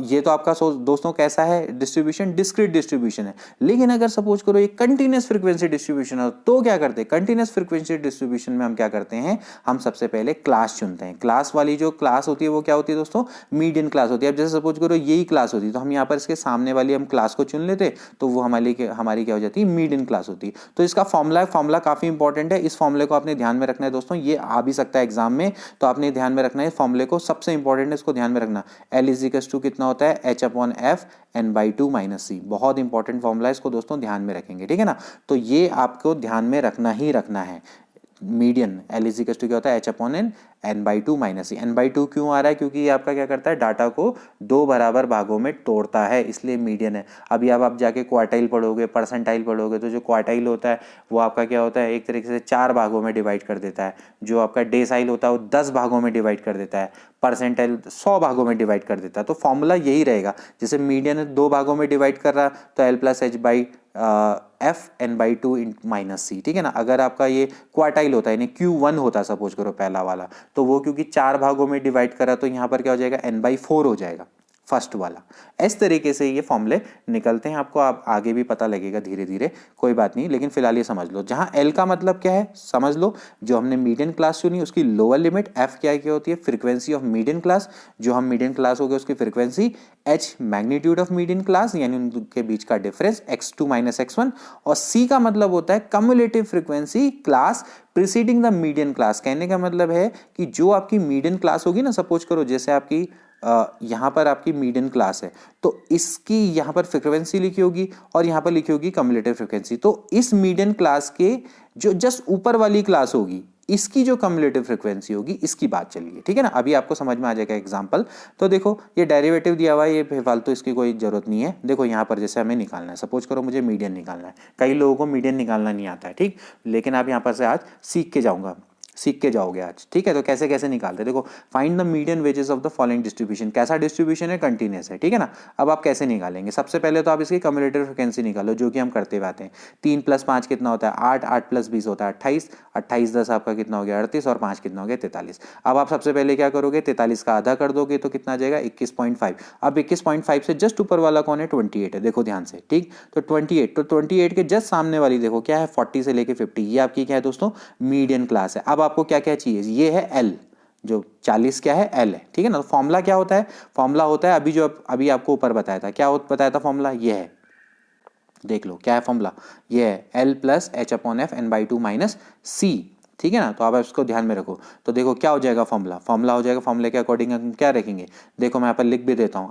ये तो आपका दोस्तों कैसा है डिस्ट्रीब्यूशन, डिस्क्रीट डिस्ट्रीब्यूशन है। लेकिन अगर सपोज करो ये कंटिन्यूस फ्रीक्वेंसी डिस्ट्रीब्यूशन है, तो क्या करते हैं, कंटिन्यूस फ्रीक्वेंसी डिस्ट्रीब्यूशन में हम क्या करते हैं, हम सबसे पहले क्लास चुनते हैं। क्लास वाली जो क्लास होती है वो क्या होती है दोस्तों, मीडियन क्लास होती है। अब जैसे सपोज करो यही क्लास होती है, तो हम यहाँ पर इसके सामने वाली हम क्लास को चुन लेते, तो वो हमारी क्या हो जाती है, मीडियन क्लास होती है। तो इसका फॉर्मूला काफी इंपॉर्टेंट है, इस फॉर्मूले को आपने ध्यान में रखना है दोस्तों, ये आ भी सकता है एग्जाम में, तो आपने ध्यान में रखना है फॉर्मूले को, सबसे इंपॉर्टेंट है, इसको ध्यान में रखना। L = कितना होता है, H/F n/2 - c, बहुत इंपॉर्टेंट फॉर्मूला है, इसको दोस्तों ध्यान में रखेंगे, ठीक है ना। तो ये आपको ध्यान में रखना ही रखना है। मीडियन L = क्या होता है, H/n n/2 - c। n/2 क्यों आ रहा है, क्योंकि ये आपका क्या करता है, डाटा को 2 बराबर भागों में तोड़ता है, इसलिए मीडियन है। अभी अब आप जाके क्वार्टाइल पढ़ोगे, परसेंटाइल पढ़ोगे, तो जो क्वार्टाइल होता है वो आपका क्या होता है, एक तरीके से 4 भागों में डिवाइड कर देता है। जो आपका डेसाइल होता है वो 10 भागों में डिवाइड कर देता है। परसेंटाइल 100 भागों में डिवाइड कर देता है। तो फॉर्मूला यही रहेगा, जैसे मीडियन 2 भागों में डिवाइड कर रहा, तो L + H/F n/2 - c, ठीक है ना। अगर आपका ये क्वार्टाइल होता है, यानी Q1 होता, सपोज करो पहला वाला, तो वो क्योंकि 4 भागों में डिवाइड करा, तो यहाँ पर क्या हो जाएगा, n/4 हो जाएगा फर्स्ट वाला। इस तरीके से ये फॉर्मूले निकलते हैं, आपको आप आगे भी पता लगेगा धीरे धीरे, कोई बात नहीं, लेकिन फिलहाल ये समझ लो। जहां L का मतलब क्या है समझ लो, जो हमने मीडियन क्लास चुनी उसकी लोअर लिमिट, F क्या होती है, फ्रीक्वेंसी ऑफ मीडियन क्लास, जो हम मीडियन क्लास हो गए उसकी frequency, H magnitude of median class, यानी उनके बीच का डिफरेंस x2 - x1, और C का मतलब होता है cumulative frequency class preceding the median class. कहने का मतलब है कि जो आपकी मीडियन क्लास होगी ना, सपोज करो जैसे आपकी यहाँ पर आपकी मीडियन क्लास है, तो इसकी यहाँ पर फ्रीक्वेंसी लिखी होगी और यहाँ पर लिखी होगी कम्युलेटिव फ्रीक्वेंसी। तो इस मीडियन क्लास के जो जस्ट ऊपर वाली क्लास होगी, इसकी जो कम्युलेटिव फ्रीक्वेंसी होगी, इसकी बात चलिए, ठीक है ना। अभी आपको समझ में आ जाएगा एग्जांपल। तो देखो ये डेरिवेटिव दिया हुआ है, ये फालतू इसकी कोई जरूरत नहीं है। देखो यहाँ पर जैसे हमें निकालना है, सपोज करो मुझे मीडियन निकालना है, कई लोगों को मीडियन निकालना नहीं आता है, ठीक, लेकिन आप यहाँ पर से आज सीख के जाओगे आज, ठीक है। तो कैसे कैसे निकालते हैं, देखो, find the median wages of the following distribution. कैसा डिस्ट्रीब्यूशन है, कंटिन्यूस है, ठीक है ना। अब आप कैसे निकालेंगे, सबसे पहले तो आप इसकी कम्युलेटिव फ्रीक्वेंसी निकालो, जो कि हम करते हुए आते हैं। 3 + 5 कितना होता है, 8, 8 + 20 होता है 28, 28 10 आपका कितना हो गया 38, और 5 कितना हो गया 43। अब आप सबसे पहले क्या करोगे, 43 का आधा कर दोगे, तो कितना आ जाएगा 21.5। अब 21.5 से जस्ट ऊपर वाला कौन है, 28 है, देखो ध्यान से, ठीक। तो 28 के जस्ट सामने वाली देखो क्या है, 40 से लेके 50, ये आपकी क्या है दोस्तों, मीडियन क्लास है। अब आपको क्या क्या चाहिए, ये है L, जो 40 क्या है, L है, ठीक है ना। तो फॉर्मूला क्या होता है, फॉर्मूला होता है अभी आपको ऊपर बताया था, क्या बताया था फॉर्मूला, ये है, देख लो क्या है फॉर्मूला, ये है L + H/F n/2 - c, ठीक है ना। तो आप इसको ध्यान में रखो। तो देखो क्या हो जाएगा, फॉर्मूला हो जाएगा, फॉर्मूले के अकॉर्डिंग हम क्या रखेंगे, देखो मैं यहाँ पर लिख भी देता हूँ,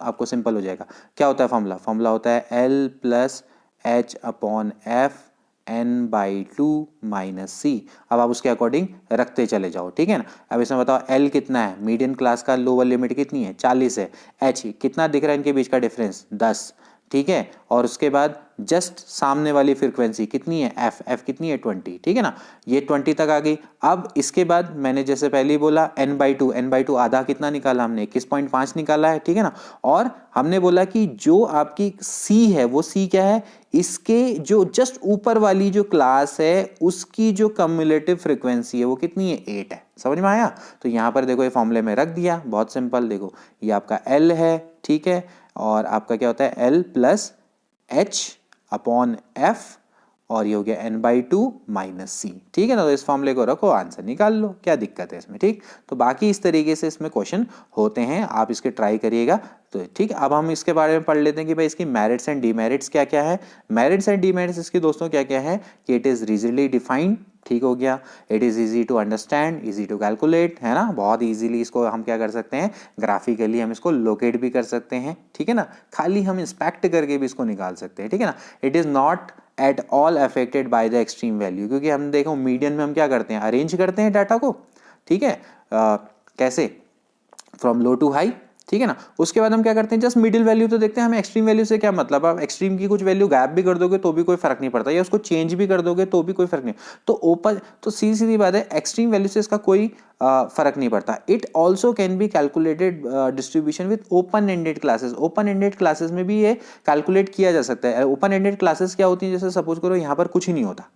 आपको सिंपल हो जाएगा। क्या होता है फॉर्मूला होता है L plus H upon F n/2 minus C. अब आप उसके अकॉर्डिंग रखते चले जाओ, ठीक है ना। अब इसमें बताओ L कितना है, मीडियन क्लास का लोअर लिमिट कितनी है, 40 है। H कितना दिख रहा है इनके बीच का डिफरेंस, 10, ठीक है। और उसके बाद जस्ट सामने वाली फ्रीक्वेंसी कितनी है, F कितनी है, 20, ठीक है ना। ये 20 तक आ गई। अब इसके बाद मैंने जैसे पहले ही बोला n/2 आधा कितना निकाला हमने, 21.5 निकाला है, ठीक है ना। और हमने बोला कि जो आपकी C है वो C क्या है, इसके जो जस्ट ऊपर वाली जो क्लास है उसकी जो कम्युलेटिव फ्रीक्वेंसी है वो कितनी है, 8 है। समझ में आया। तो यहां पर देखो ये फॉर्मूले में रख दिया, बहुत सिंपल। देखो ये आपका L है, ठीक है, और आपका क्या होता है L plus H upon F, और ये हो गया n/2 माइनस सी, ठीक है ना। तो इस फॉर्मूले को रखो, आंसर निकाल लो, क्या दिक्कत है इसमें, ठीक। तो बाकी इस तरीके से इसमें क्वेश्चन होते हैं, आप इसके ट्राई करिएगा। तो ठीक, अब हम इसके बारे में पढ़ लेते हैं कि भाई इसकी मेरिट्स एंड डीमेरिट्स क्या क्या है। मेरिट्स एंड डीमेरिट्स इसके दोस्तों क्या क्या है कि इट इज रीजनली डिफाइंड, ठीक हो गया। It is easy to understand, easy to calculate, है ना, बहुत इजीली इसको हम क्या कर सकते हैं, ग्राफिकली हम इसको लोकेट भी कर सकते हैं, ठीक है ना। खाली हम इंस्पेक्ट करके भी इसको निकाल सकते हैं, ठीक है ना। It is not at all affected by the extreme value, क्योंकि हम देखो मीडियन में हम क्या करते हैं, अरेंज करते हैं डाटा को, ठीक है, कैसे, फ्रॉम लो टू हाई, ठीक है ना। उसके बाद हम क्या करते हैं, जस्ट मिडिल वैल्यू तो देखते हैं, हमें एक्सट्रीम वैल्यू से क्या मतलब। आप एक्सट्रीम की कुछ वैल्यू गायब भी कर दोगे तो भी कोई फर्क नहीं पड़ता, या उसको चेंज भी कर दोगे तो भी कोई फर्क नहीं। तो ओपन, तो सीधी बात है, एक्सट्रीम वैल्यू से इसका कोई फर्क नहीं पड़ता। It also can be calculated distribution with open ended classes. Open ended classes में भी ये कैलकुलेट किया जा सकता है। ओपन एंडेड क्लासेस क्या होती है, जैसे सपोज करो यहाँ पर कुछ ही नहीं होता,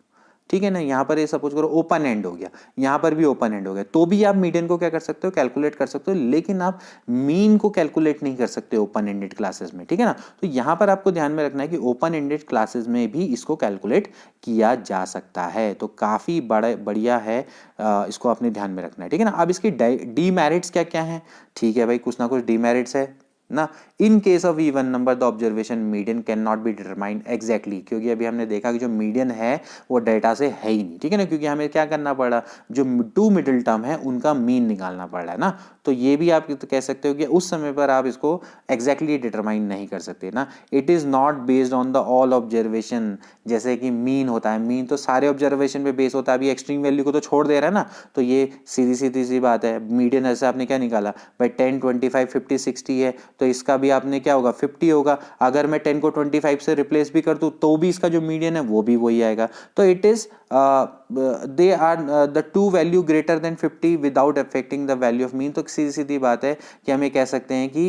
ठीक है ना, यहाँ पर ये सपोज करो ओपन एंड हो गया, यहाँ पर भी ओपन एंड हो गया, तो भी आप मीडियन को क्या कर सकते हो, कैलकुलेट कर सकते हो, लेकिन आप मीन को कैलकुलेट नहीं कर सकते ओपन एंडेड क्लासेस में, ठीक है ना। तो यहाँ पर आपको ध्यान में रखना है कि ओपन एंडेड क्लासेस में भी इसको कैलकुलेट किया जा सकता है। तो काफी बढ़िया है, इसको अपने ध्यान में रखना है, ठीक है ना। अब इसकी डीमेरिट्स क्या क्या है, ठीक है भाई, कुछ ना कुछ डीमेरिट्स है ना। In case of even number the observation median can not be determined exactly, क्योंकि अभी हमने देखा कि जो मीडियन है वो डेटा से है ही नहीं, ठीक है ना, क्योंकि हमें क्या करना पड़ा, जो टू मिडिल टर्म है उनका मीन निकालना पड़ रहा है ना। तो ये भी आप कह सकते हो कि उस समय पर आप इसको एग्जैक्टली डिटरमाइन नहीं कर सकते ना। It is not based on the all observation, जैसे कि मीन होता है, मीन तो सारे ऑब्जर्वेशन पे बेस होता है, अभी एक्सट्रीम वैल्यू को तो छोड़ दे रहा है ना। तो ये सीधी सी बात है, मीडियन ऐसे आपने क्या निकाला भाई, 10, 25, 50, 60 है, तो इसका भी आपने क्या होगा, 50 होगा। अगर मैं 10 को 25 से रिप्लेस भी कर दूं तो भी इसका जो मीडियन है वो भी वही आएगा। तो it is they are the two value greater than 50 without affecting the value of mean. तो सीधी बात है कि हम ये कह सकते हैं कि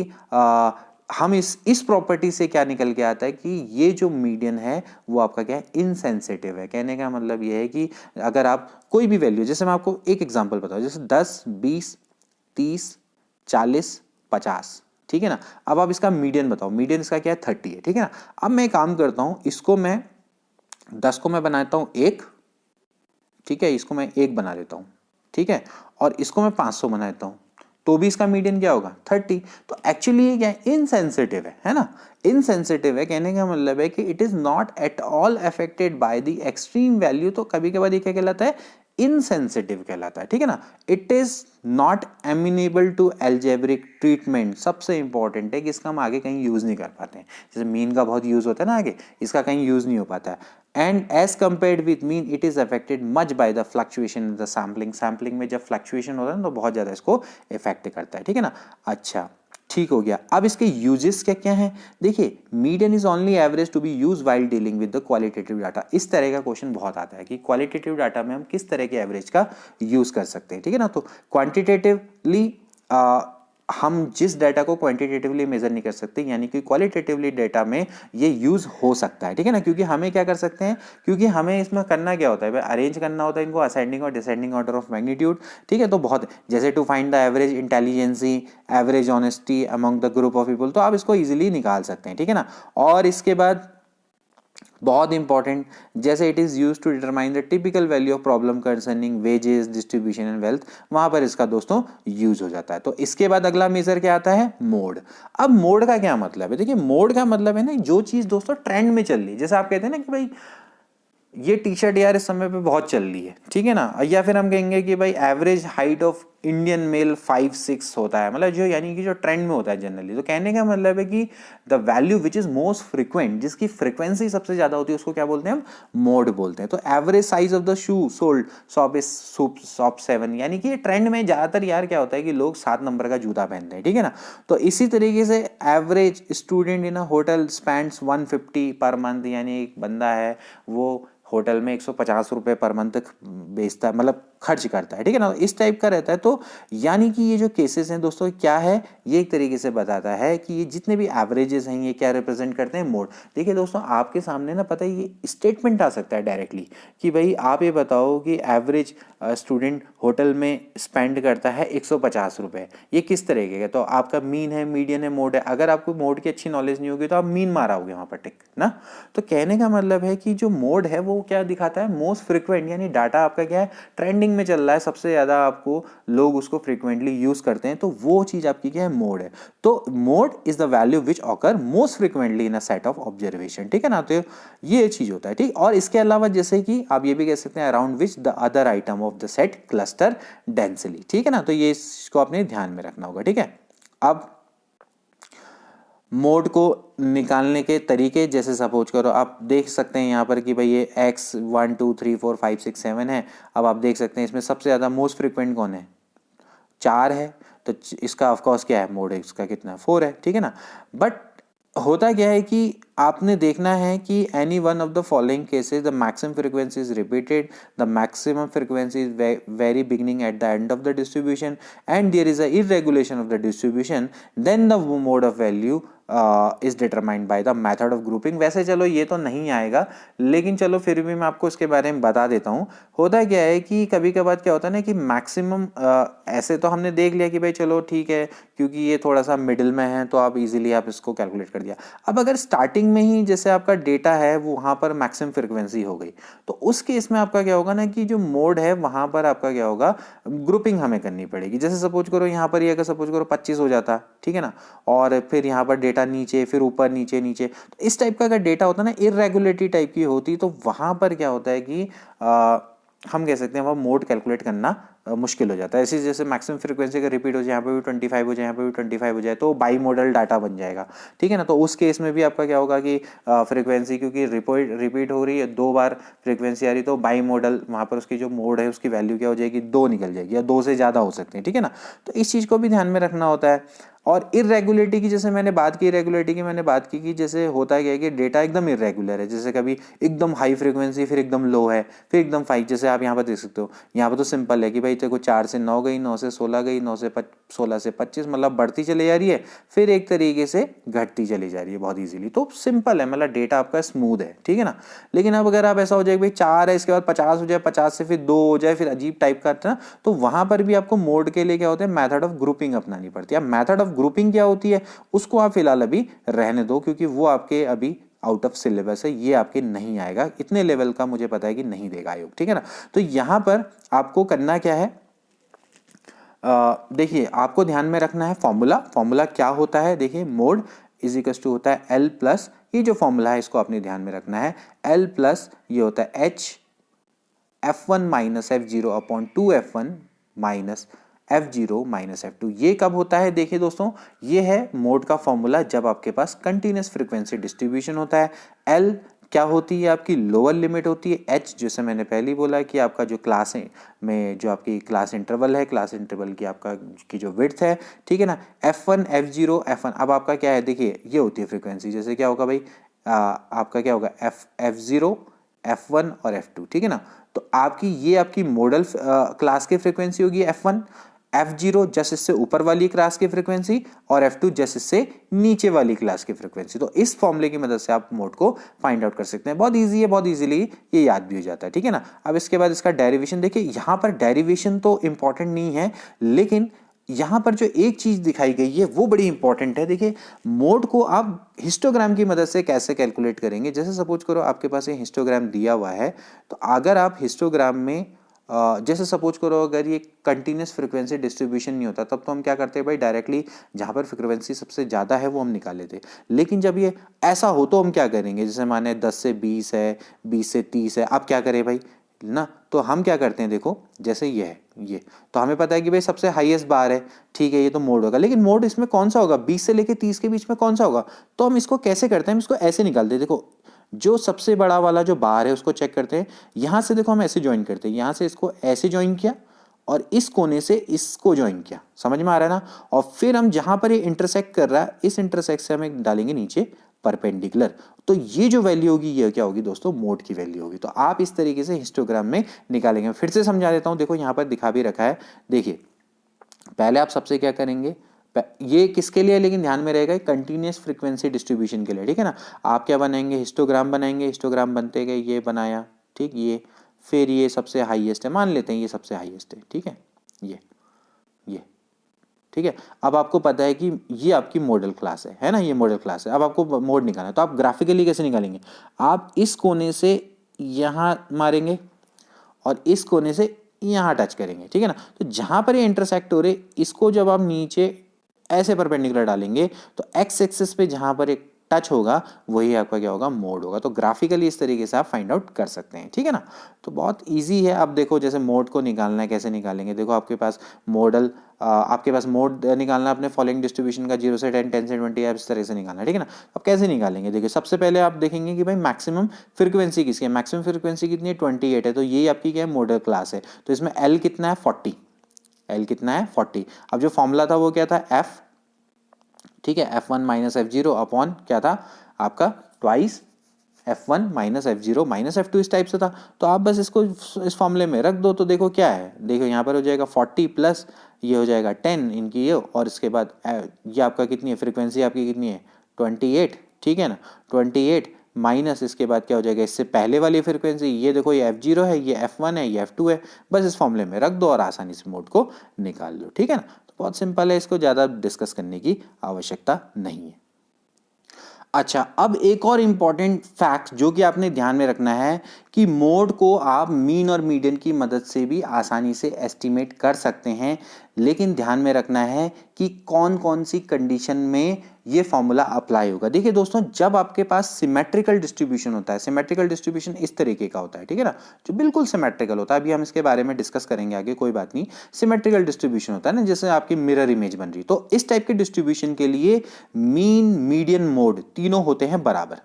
हम इस प्रॉपर्टी से क्या निकल के आता है कि ये जो मीडियन है वो आपका क्या है, इनसेंसिटिव है। कहने का मतलब ये है कि अगर आप कोई भी वैल्यू, जैसे मैं आपको एक एग्जांपल बताऊं, जैसे 10, 20, 30, 40, 50, ठीक है ना। अब आप इसका मीडियन बताओ, मीडियन इसका क्या है, 30 है, ठीक है ना। अब मैं काम करता हूं, इसको मैं 10 को मैं बनाता हूं 1, ठीक है, इसको मैं 1 बना देता हूं, ठीक है, और इसको मैं 500 बना देता हूं, तो भी इसका मीडियन क्या होगा, 30। तो एक्चुअली ये क्या है, इनसेंसिटिव है ना। इनसेंसिटिव है, कहने का मतलब है कि it is not at all affected by the extreme value. तो कभी कभार ये क्या कहलाता है, इनसेंसिटिव कहलाता है, ठीक है ना। It is not amenable to algebraic treatment. सबसे इंपॉर्टेंट है कि इसका हम आगे कहीं यूज नहीं कर पाते हैं, जैसे मीन का बहुत यूज होता है ना आगे, इसका कहीं यूज नहीं हो पाता है। And as compared with mean it is affected much by the fluctuation in the sampling. Sampling में जब फ्लक्चुएशन होता है तो बहुत ज्यादा इसको इफेक्ट करता है, ठीक है ना। अच्छा, ठीक हो गया। अब इसके यूजेस क्या क्या हैं, देखिए, median is only average to be use while dealing with the qualitative data. इस तरह का क्वेश्चन बहुत आता है कि क्वालिटेटिव डाटा में हम किस तरह के एवरेज का यूज कर सकते हैं, ठीक है ना। तो क्वांटिटेटिवली हम जिस डाटा को क्वांटिटेटिवली मेजर नहीं कर सकते, यानी कि क्वालिटेटिवली डाटा में ये यूज हो सकता है, ठीक है ना। क्योंकि हमें क्या कर सकते हैं, क्योंकि हमें इसमें करना क्या होता है, अरेंज करना होता है इनको असेंडिंग और डिसेंडिंग ऑर्डर ऑफ मैग्नीट्यूड, ठीक है। तो बहुत, जैसे to find the average intelligence, average honesty among the group of people, तो आप इसको इजीली निकाल सकते हैं, ठीक है ना। और इसके बाद बहुत इंपॉर्टेंट, जैसे it is use to determine the typical value of problem concerning wages, distribution and wealth, वहां पर इसका दोस्तों यूज हो जाता है। तो इसके बाद अगला मेजर क्या आता है, मोड। अब मोड का क्या मतलब है, देखिए मोड का मतलब है ना, जो चीज दोस्तों ट्रेंड में चल रही है, जैसे आप कहते हैं ना कि भाई ये टी शर्ट यार इस समय पे बहुत चल रही है, ठीक है ना। या फिर हम कहेंगे कि भाई average height of Indian male 5'6" होता है, मतलब जो यानी कि जो ट्रेंड में होता है जनरली। तो कहने का मतलब है कि the value which is most frequent, जिसकी फ्रिक्वेंसी सबसे ज्यादा होती है, उसको क्या बोलते हैं हम, मोड बोलते हैं। तो average size of the shoe sold shop 7, यानी कि ट्रेंड में ज्यादातर यार क्या होता है कि लोग 7 नंबर का जूता पहनते हैं, ठीक है ना। तो इसी तरीके से average student in a hotel spends 150 per month, यानी एक बंदा है वो होटल में 150 रुपये पर मंथ बेचता है, मतलब खर्च करता है, ठीक है ना। इस टाइप का रहता है। तो यानी कि ये जो केसेस हैं दोस्तों, क्या है, ये एक तरीके से बताता है कि ये जितने भी एवरेजेस हैं ये क्या रिप्रेजेंट करते हैं, मोड। देखिए दोस्तों, आपके सामने ना पता है ये स्टेटमेंट आ सकता है डायरेक्टली कि भाई आप ये बताओ कि एवरेज स्टूडेंट होटल में स्पेंड करता है 150 रुपये, ये किस तरीके का। तो आपका मीन है, मीडियन है, मोड है। अगर आपको मोड की अच्छी नॉलेज नहीं होगी तो आप मीन माराओगे वहाँ पर टिक ना। तो कहने का मतलब है कि जो मोड है वो क्या दिखाता है, मोस्ट फ्रिक्वेंट, यानी डाटा आपका क्या है, ट्रेंडिंग में चल रहा है, सबसे ज्यादा आपको लोग उसको फ्रिक्वेंटली यूज करते हैं, तो वो चीज आपकी क्या है, मोड है। तो mode is the value which occur most frequently in a set of observation, ठीक है ना। तो ये चीज होता है, ठीक। और इसके अलावा जैसे कि आप ये भी कह सकते हैं around which the other item of the set cluster densely, ठीक है ना। तो ये इसको आपने ध्यान में रखना होगा, ठीक है। अब मोड को निकालने के तरीके, जैसे सपोज करो आप देख सकते हैं यहाँ पर कि भाई ये x 1 2 3 4 5 6 7 है। अब आप देख सकते हैं इसमें सबसे ज़्यादा मोस्ट फ्रिक्वेंट कौन है, 4 है। तो इसका ऑफकोर्स क्या है, मोड है इसका कितना है, 4 है, ठीक है ना। बट होता क्या है कि आपने देखना है कि any one of the following cases the maximum frequency is repeated, the maximum frequency is very beginning at the end of the distribution and there is a irregulation of the distribution, then the mode of value is determined by the method of grouping. वैसे चलो ये तो नहीं आएगा, लेकिन चलो फिर भी मैं आपको इसके बारे में बता देता हूँ। होता क्या है कि कभी कभार क्या होता है ना कि मैक्सिमम ऐसे तो हमने देख लिया कि भाई चलो ठीक है, क्योंकि ये थोड़ा सा मिडिल में है तो आप इजीली आप इसको कैलकुलेट कर दिया। अब अगर स्टार्टिंग में ही जैसे आपका डेटा है वो वहां पर मैक्सिमम फ्रिक्वेंसी हो गई, तो उस केस में आपका क्या होगा ना कि जो मोड है वहां पर आपका क्या होगा, ग्रुपिंग हमें करनी पड़ेगी। जैसे सपोज करो यहाँ पर ये अगर सपोज करो 25 हो जाता, ठीक है ना, और फिर यहाँ पर डेटा नीचे, फिर ऊपर, नीचे नीचे, तो इस टाइप का अगर डेटा होता है ना, इरेगुलेटरी टाइप की होती, तो वहां पर क्या होता है कि हम कह सकते हैं वह मोड कैलकुलेट करना मुश्किल हो जाता है। ऐसी जैसे मैक्सिमम फ्रीक्वेंसी का रिपीट हो जाए, यहाँ पे भी 25 हो जाए, यहाँ पे भी 25 हो जाए, तो बाई मॉडल डाटा बन जाएगा, ठीक है ना। तो उस केस में भी आपका क्या होगा कि फ्रीक्वेंसी क्योंकि रिपीट हो रही है, 2 बार फ्रीक्वेंसी आ रही, तो बाई मॉडल वहाँ पर उसकी जो मोड है उसकी वैल्यू क्या हो जाएगी, 2 निकल जाएगी, या 2 से ज़्यादा हो सकते हैं, ठीक है ना। तो इस चीज़ को भी ध्यान में रखना होता है। और इरेगुलरिटी की जैसे मैंने बात की, इरेगुलरिटी की मैंने बात की कि जैसे होता क्या है कि डेटा एकदम इरेगुलर है, जैसे कभी एकदम हाई फ्रीक्वेंसी फिर एकदम लो है, फिर एकदम 5, जैसे आप यहाँ पर देख सकते हो। यहाँ पर तो सिंपल है कि भाई तेरे को 4 से 9 गई, 9 से 16 गई, 16 से 25, मतलब बढ़ती चली जा रही है, फिर एक तरीके से घटती चली जा रही है बहुत ईजिली। तो सिंपल है, मतलब डेटा आपका स्मूथ है, ठीक है ना। लेकिन अब अगर आप ऐसा हो जाए भाई 4 है, इसके बाद 50 हो जाए, 50 से फिर 2 हो जाए, फिर अजीब टाइप का ना, तो वहां पर भी आपको मोड के लिए क्या होता है, मेथड ऑफ ग्रुपिंग अपनानी पड़ती है। अब मेथड ऑफ ग्रुपिंग क्या होती है उसको आप फिलहाल अभी रहने दो, क्योंकि वो आपके अभी आउट ऑफ सिलेबस है, ये आपके नहीं आएगा, इतने लेवल का मुझे पता है कि नहीं देगा आयोग, ठीक है ना। तो यहां पर आपको करना क्या है, देखिए आपको ध्यान में रखना है फॉर्मूला क्या होता है। देखिए मोड इज इक्वल टू होता है L प्लस, ये जो फॉर्मूला है इसको आपने ध्यान में रखना है, L प्लस ये होता है H F1 minus F0 upon 2F1 minus F0 minus F2। ये कब होता है, देखिए दोस्तों, ये है मोड का फॉर्मूला जब आपके पास कंटिन्यूअस फ्रीक्वेंसी डिस्ट्रीब्यूशन होता है। L क्या होती है, आपकी लोअर लिमिट होती है। H जैसे मैंने पहले ही बोला कि आपका जो क्लास में जो आपकी क्लास इंटरवल है, क्लास इंटरवल की आपका की जो विड्थ है, ठीक है ना। F1 F0 F1, अब आपका क्या है, देखिए ये होती है फ्रीक्वेंसी, जैसे क्या होगा भाई, आपका क्या होगा F0 F1 और F2, ठीक है ना। तो आपकी ये आपकी मॉडल क्लास की फ्रीक्वेंसी होगी F1, F0 जस्ट इससे ऊपर वाली क्लास की फ्रीक्वेंसी, और F2 जस्ट इससे नीचे वाली क्लास की फ्रीक्वेंसी। तो इस फॉर्मूले की मदद से आप मोड को फाइंड आउट कर सकते हैं। बहुत इजी है, बहुत इजीली ये याद भी हो जाता है, ठीक है ना। अब इसके बाद इसका डेरिवेशन देखिए, यहां पर डेरिवेशन तो इंपॉर्टेंट नहीं है, लेकिन यहां पर जो एक चीज दिखाई गई है वो बड़ी इंपॉर्टेंट है। देखिए मोड को आप हिस्टोग्राम की मदद से कैसे कैलकुलेट करेंगे। जैसे सपोज करो आपके पास ये हिस्टोग्राम दिया हुआ है, तो अगर आप हिस्टोग्राम में जैसे सपोज करो अगर ये कंटिन्यूस फ्रिक्वेंसी डिस्ट्रीब्यूशन नहीं होता तब तो हम क्या करते हैं भाई, डायरेक्टली जहाँ पर फ्रिक्वेंसी सबसे ज़्यादा है वो हम निकाल लेते। लेकिन जब ये ऐसा हो तो हम क्या करेंगे, जैसे माने 10 से 20 है, 20 से 30 है, अब क्या करें भाई ना, तो हम क्या करते हैं, देखो जैसे ये है, ये तो हमें पता है कि भाई सबसे हाईएस्ट बार है, ठीक है, ये तो मोड होगा। लेकिन मोड इसमें कौन सा होगा, 20 से लेके 30 के बीच में कौन सा होगा, तो हम इसको कैसे करते हैं, हम इसको ऐसे निकालते हैं। देखो जो सबसे बड़ा वाला जो बार है उसको चेक करते हैं, यहां से देखो हम ऐसे ज्वाइन करते हैं, यहां से इसको ऐसे ज्वाइन किया और इस कोने से इसको ज्वाइन किया, समझ में आ रहा है ना। और फिर हम जहां पर ये इंटरसेक्ट कर रहा है, इस इंटरसेक्ट से हम डालेंगे नीचे परपेंडिकुलर, तो ये जो वैल्यू होगी ये क्या होगी दोस्तों, मोड की वैल्यू होगी। तो आप इस तरीके से हिस्टोग्राम में निकालेंगे। फिर से समझा देता हूं, देखो यहां पर दिखा भी रखा है, देखिए पहले आप सबसे क्या करेंगे, ये किसके लिए, लेकिन ध्यान में रहेगा कंटिन्यूस फ्रीक्वेंसी डिस्ट्रीब्यूशन के लिए, ठीक है ना। आप क्या बनाएंगे, हिस्टोग्राम बनाएंगे, हिस्टोग्राम बनते गए, ये बनाया, ठीक, ये फिर ये सबसे हाईएस्ट है, मान लेते हैं ये सबसे हाईएस्ट है, ठीक है, ये ठीक है। अब आपको पता है कि ये आपकी मॉडल क्लास है ना, ये मॉडल क्लास है। अब आपको मोड निकालना है, तो आप ग्राफिकली कैसे निकालेंगे, आप इस कोने से यहां मारेंगे और इस कोने से यहां टच करेंगे, ठीक है ना। तो जहां पर ये इंटरसेक्ट हो रहे, इसको जब आप नीचे ऐसे परपेंडिकुलर डालेंगे तो एक्स एक्सिस पे जहां पर एक टच होगा वही आपका क्या होगा, मोड होगा। तो ग्राफिकली इस तरीके से आप फाइंड आउट कर सकते हैं, ठीक है ना। तो बहुत इजी है। अब देखो जैसे मोड को निकालना है, कैसे निकालेंगे, देखो आपके पास मॉडल, आपके पास मोड निकालना है अपने फॉलोइंग डिस्ट्रीब्यूशन का, 0 से 10, 10 से 20, इस तरह से निकालना है, ठीक है ना। अब कैसे निकालेंगे, देखिए सबसे पहले आप देखेंगे कि भाई मैक्सिमम फ्रीक्वेंसी किसकी है, मैक्सिमम फ्रीक्वेंसी कितनी है, 28 है, तो ये आपकी क्या है, मॉडल क्लास है। तो इसमें एल कितना है, 40, एल कितना है, 40। अब जो फॉर्मूला था वो क्या था, एफ, ठीक है, F1 माइनस F0 अपॉन क्या था आपका, twice F1 minus F0 minus F2, इस टाइप से था। तो आप बस इसको इस फॉर्मूले में रख दो, तो देखो क्या है, देखो यहाँ पर हो जाएगा 40 प्लस ये हो जाएगा 10 इनकी ये, और इसके बाद ये आपका कितनी है, फ्रीक्वेंसी आपकी कितनी है, 28, ठीक है ना, 28 माइनस इसके बाद क्या हो जाएगा, इससे पहले वाली फ्रीक्वेंसी, ये देखो ये F0 है, ये F1 है, ये F2 है, बस इस फॉर्मूले में रख दो और आसानी से मोड को निकाल लो, ठीक है ना। तो बहुत सिंपल है, इसको ज़्यादा डिस्कस करने की आवश्यकता नहीं है। अच्छा, अब एक और इंपॉर्टेंट फैक्ट जो कि आपने ध्यान में रखना है कि मोड को आप मीन और मीडियन की मदद से भी आसानी से एस्टिमेट कर सकते हैं, लेकिन ध्यान में रखना है कि कौन कौन सी कंडीशन में ये फॉर्मूला अप्लाई होगा। देखिए दोस्तों, जब आपके पास सिमेट्रिकल डिस्ट्रीब्यूशन होता है, सिमेट्रिकल डिस्ट्रीब्यूशन इस तरीके का होता है, ठीक है ना, जो बिल्कुल सिमेट्रिकल होता है, अभी हम इसके बारे में डिस्कस करेंगे आगे, कोई बात नहीं। सिमेट्रिकल डिस्ट्रीब्यूशन होता है ना, जैसे आपकी मिरर इमेज बन रही, तो इस टाइप के डिस्ट्रीब्यूशन के लिए मीन, मीडियन, मोड तीनों होते हैं बराबर।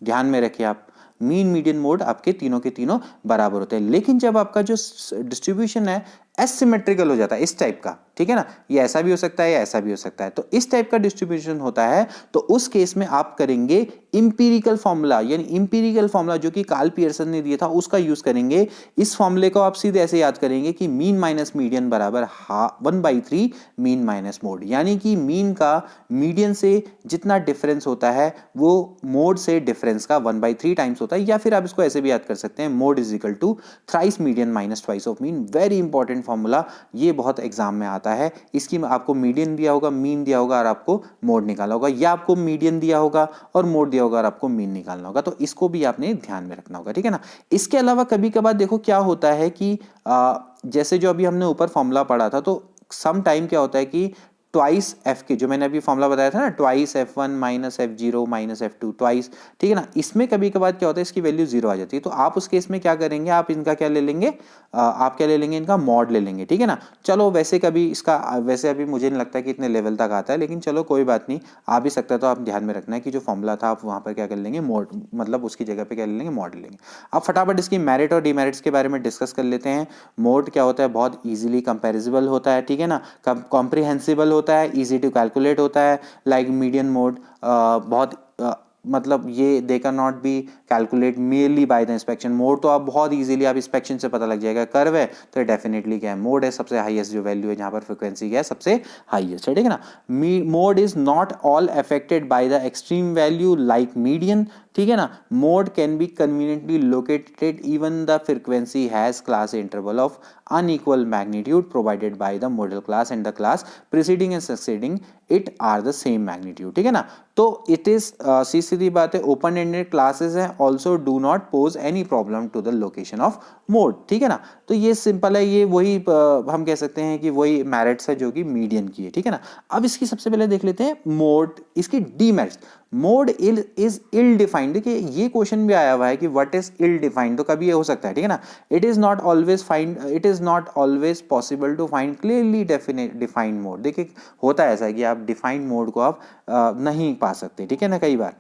ध्यान में रखिए आप, मीन, मीडियन, मोड आपके तीनों के तीनों बराबर होते हैं। लेकिन जब आपका जो डिस्ट्रीब्यूशन है एसिमेट्रिकल हो जाता है इस टाइप का, ठीक है ना, ये ऐसा भी हो सकता है, या ऐसा भी हो सकता है, तो इस टाइप का डिस्ट्रीब्यूशन होता है, तो उस केस में आप करेंगे इंपीरिकल फॉर्मूला, यानी इंपीरिकल फॉर्मूला जो कि कार्ल पियर्सन ने दिया था उसका यूज करेंगे। इस फॉर्मूले को आप सीधे ऐसे याद करेंगे कि मीन माइनस मीडियन बराबर 1/3 मीन माइनस मोड, यानी कि मीन का मीडियन से जितना डिफरेंस होता है वो मोड से डिफरेंस का 1/3 टाइम्स होता है। या फिर आप इसको ऐसे भी याद कर सकते हैं, mode is equal to thrice median minus twice of mean. Very important formula, ये बहुत एग्जाम में आता है। इसकी आपको मीडियन दिया होगा, मीन दिया होगा और आपको मोड निकालना होगा, या आपको मीडियन दिया होगा और मोड दिया होगा और आपको मीन निकालना होगा। तो इसको भी आपने ध्यान में रखना होगा, ठीक है ना। इसके अलावा कभी कभार देखो क्या होता है कि जैसे जो अभी हमने ऊपर फॉर्मूला पढ़ा था, तो सम टाइम क्या होता है कि ट्वाइस एफ के, जो मैंने अभी फॉर्मूला बताया था ना, twice F1 minus F0 minus F2 twice, ठीक है ना, इसमें कभी कभार क्या होता है, इसकी वैल्यू 0 आ जाती है। तो आप उस केस में क्या करेंगे, आप इनका क्या ले लेंगे, आप क्या ले लेंगे, इनका मॉड ले लेंगे, ठीक है ना। चलो वैसे कभी इसका, वैसे अभी मुझे नहीं लगता कि इतने लेवल तक आता है, लेकिन चलो कोई बात नहीं, आ भी सकता है। तो आप ध्यान में रखना है कि जो फॉर्मूला था आप वहां पर क्या कर लेंगे, मॉड, मतलब उसकी जगह पे क्या ले लेंगे, मॉड ले लेंगे। अब फटाफट इसकी मेरिट और डिमेरिट्स के बारे में डिस्कस कर लेते हैं। मोड क्या होता है, बहुत ईजिली कंपेरिजेबल होता है, ठीक है ना, कॉम्प्रिहेंसिबल होता है, ईजी टू कैलकुलेट होता है। लाइक मीडियन मोड बहुत मतलब ये they can not B calculate merely by the inspection. Mode तो आप बहुत इजीली, आप इंस्पेक्शन से पता लग जाएगा, कर्व है तो डेफिनेटली क्या है, मोड है, सबसे हाईएस्ट जो वैल्यू है जहां पर फ्रीक्वेंसी क्या है, सबसे हाईएस्ट है, ठीक है ना। Mode is not all affected by the extreme value like median. ठीक है ना। Mode can be conveniently located even the frequency has class interval of unequal magnitude provided by the modal class and the class preceding and succeeding it are the same magnitude, ठीक है ना। तो it is सीधी बात है, open ended classes हैं, also do not pose any problem to the location of mode, ठीक है ना। तो ये सिंपल है, ये वही हम कह सकते हैं कि वही मेरिट्स है जो कि मीडियन की है, ठीक है ना। अब इसकी सबसे पहले देख लेते हैं मोड, इसकी demerits. Mode is ill defined, देखिए ये क्वेश्चन भी आया हुआ है कि व्हाट इज इल डिफाइंड, तो कभी ये हो सकता है, ठीक है ना। It is not always possible to find clearly defined mode. देखिए होता है ऐसा कि आप डिफाइंड मोड को आप नहीं पा सकते, ठीक है ना। कई बार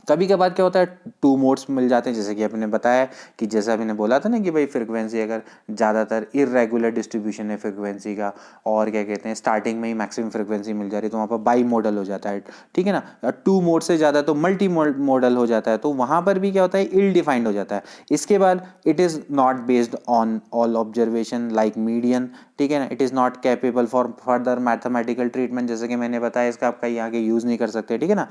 कभी कभार क्या होता है, टू मोड्स मिल जाते हैं, जैसे कि आपने बताया कि जैसा आपने बोला था ना कि भाई फ्रीक्वेंसी अगर ज़्यादातर इरेगुलर डिस्ट्रीब्यूशन है फ्रीक्वेंसी का, और क्या कहते हैं स्टार्टिंग में ही मैक्सिमम फ्रीक्वेंसी मिल जा रही है, तो वहाँ पर बाई मॉडल हो जाता है, ठीक है ना। टू मोड से ज़्यादा तो मल्टी मॉडल हो जाता है, तो वहाँ पर भी क्या होता है, इल डिफाइंड हो जाता है। इसके बाद it is not based on all observation like median, ठीक है ना। It is not capable for further mathematical treatment, जैसे कि मैंने बताया इसका आप कहीं आगे यूज़ नहीं कर सकते, ठीक है ना।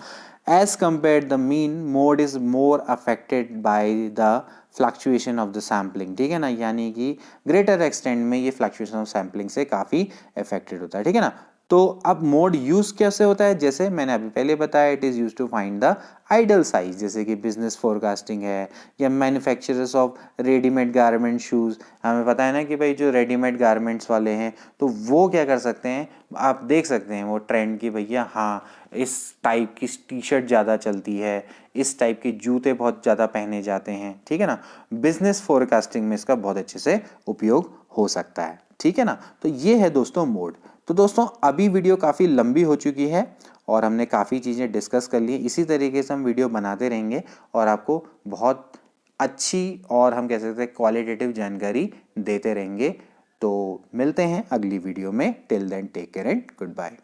As compare the mean mode is more affected by the fluctuation of the sampling, ठीक है ना। यानी कि ग्रेटर एक्सटेंट में ये फ्लक्चुएशन ऑफ सैम्पलिंग से काफ़ी अफेक्टेड होता है, ठीक है ना। तो अब मोड यूज कैसे होता है, जैसे मैंने अभी पहले बताया, it is use to find the ideal size, जैसे कि बिजनेस फोरकास्टिंग है, या manufacturers of readymade garment shoes. हमें पता है ना कि भाई जो रेडीमेड गारमेंट्स वाले हैं, तो वो क्या कर सकते हैं, आप देख सकते हैं वो ट्रेंड की भैया हाँ इस टाइप की टी शर्ट ज़्यादा चलती है, इस टाइप के जूते बहुत ज़्यादा पहने जाते हैं, ठीक है ना। बिजनेस फोरकास्टिंग में इसका बहुत अच्छे से उपयोग हो सकता है, ठीक है ना। तो ये है दोस्तों मोड। तो दोस्तों अभी वीडियो काफ़ी लंबी हो चुकी है और हमने काफ़ी चीज़ें डिस्कस कर ली। इसी तरीके से हम वीडियो बनाते रहेंगे और आपको बहुत अच्छी और हम कह सकते हैं क्वालिटेटिव जानकारी देते रहेंगे। तो मिलते हैं अगली वीडियो में। Till then take care and good bye.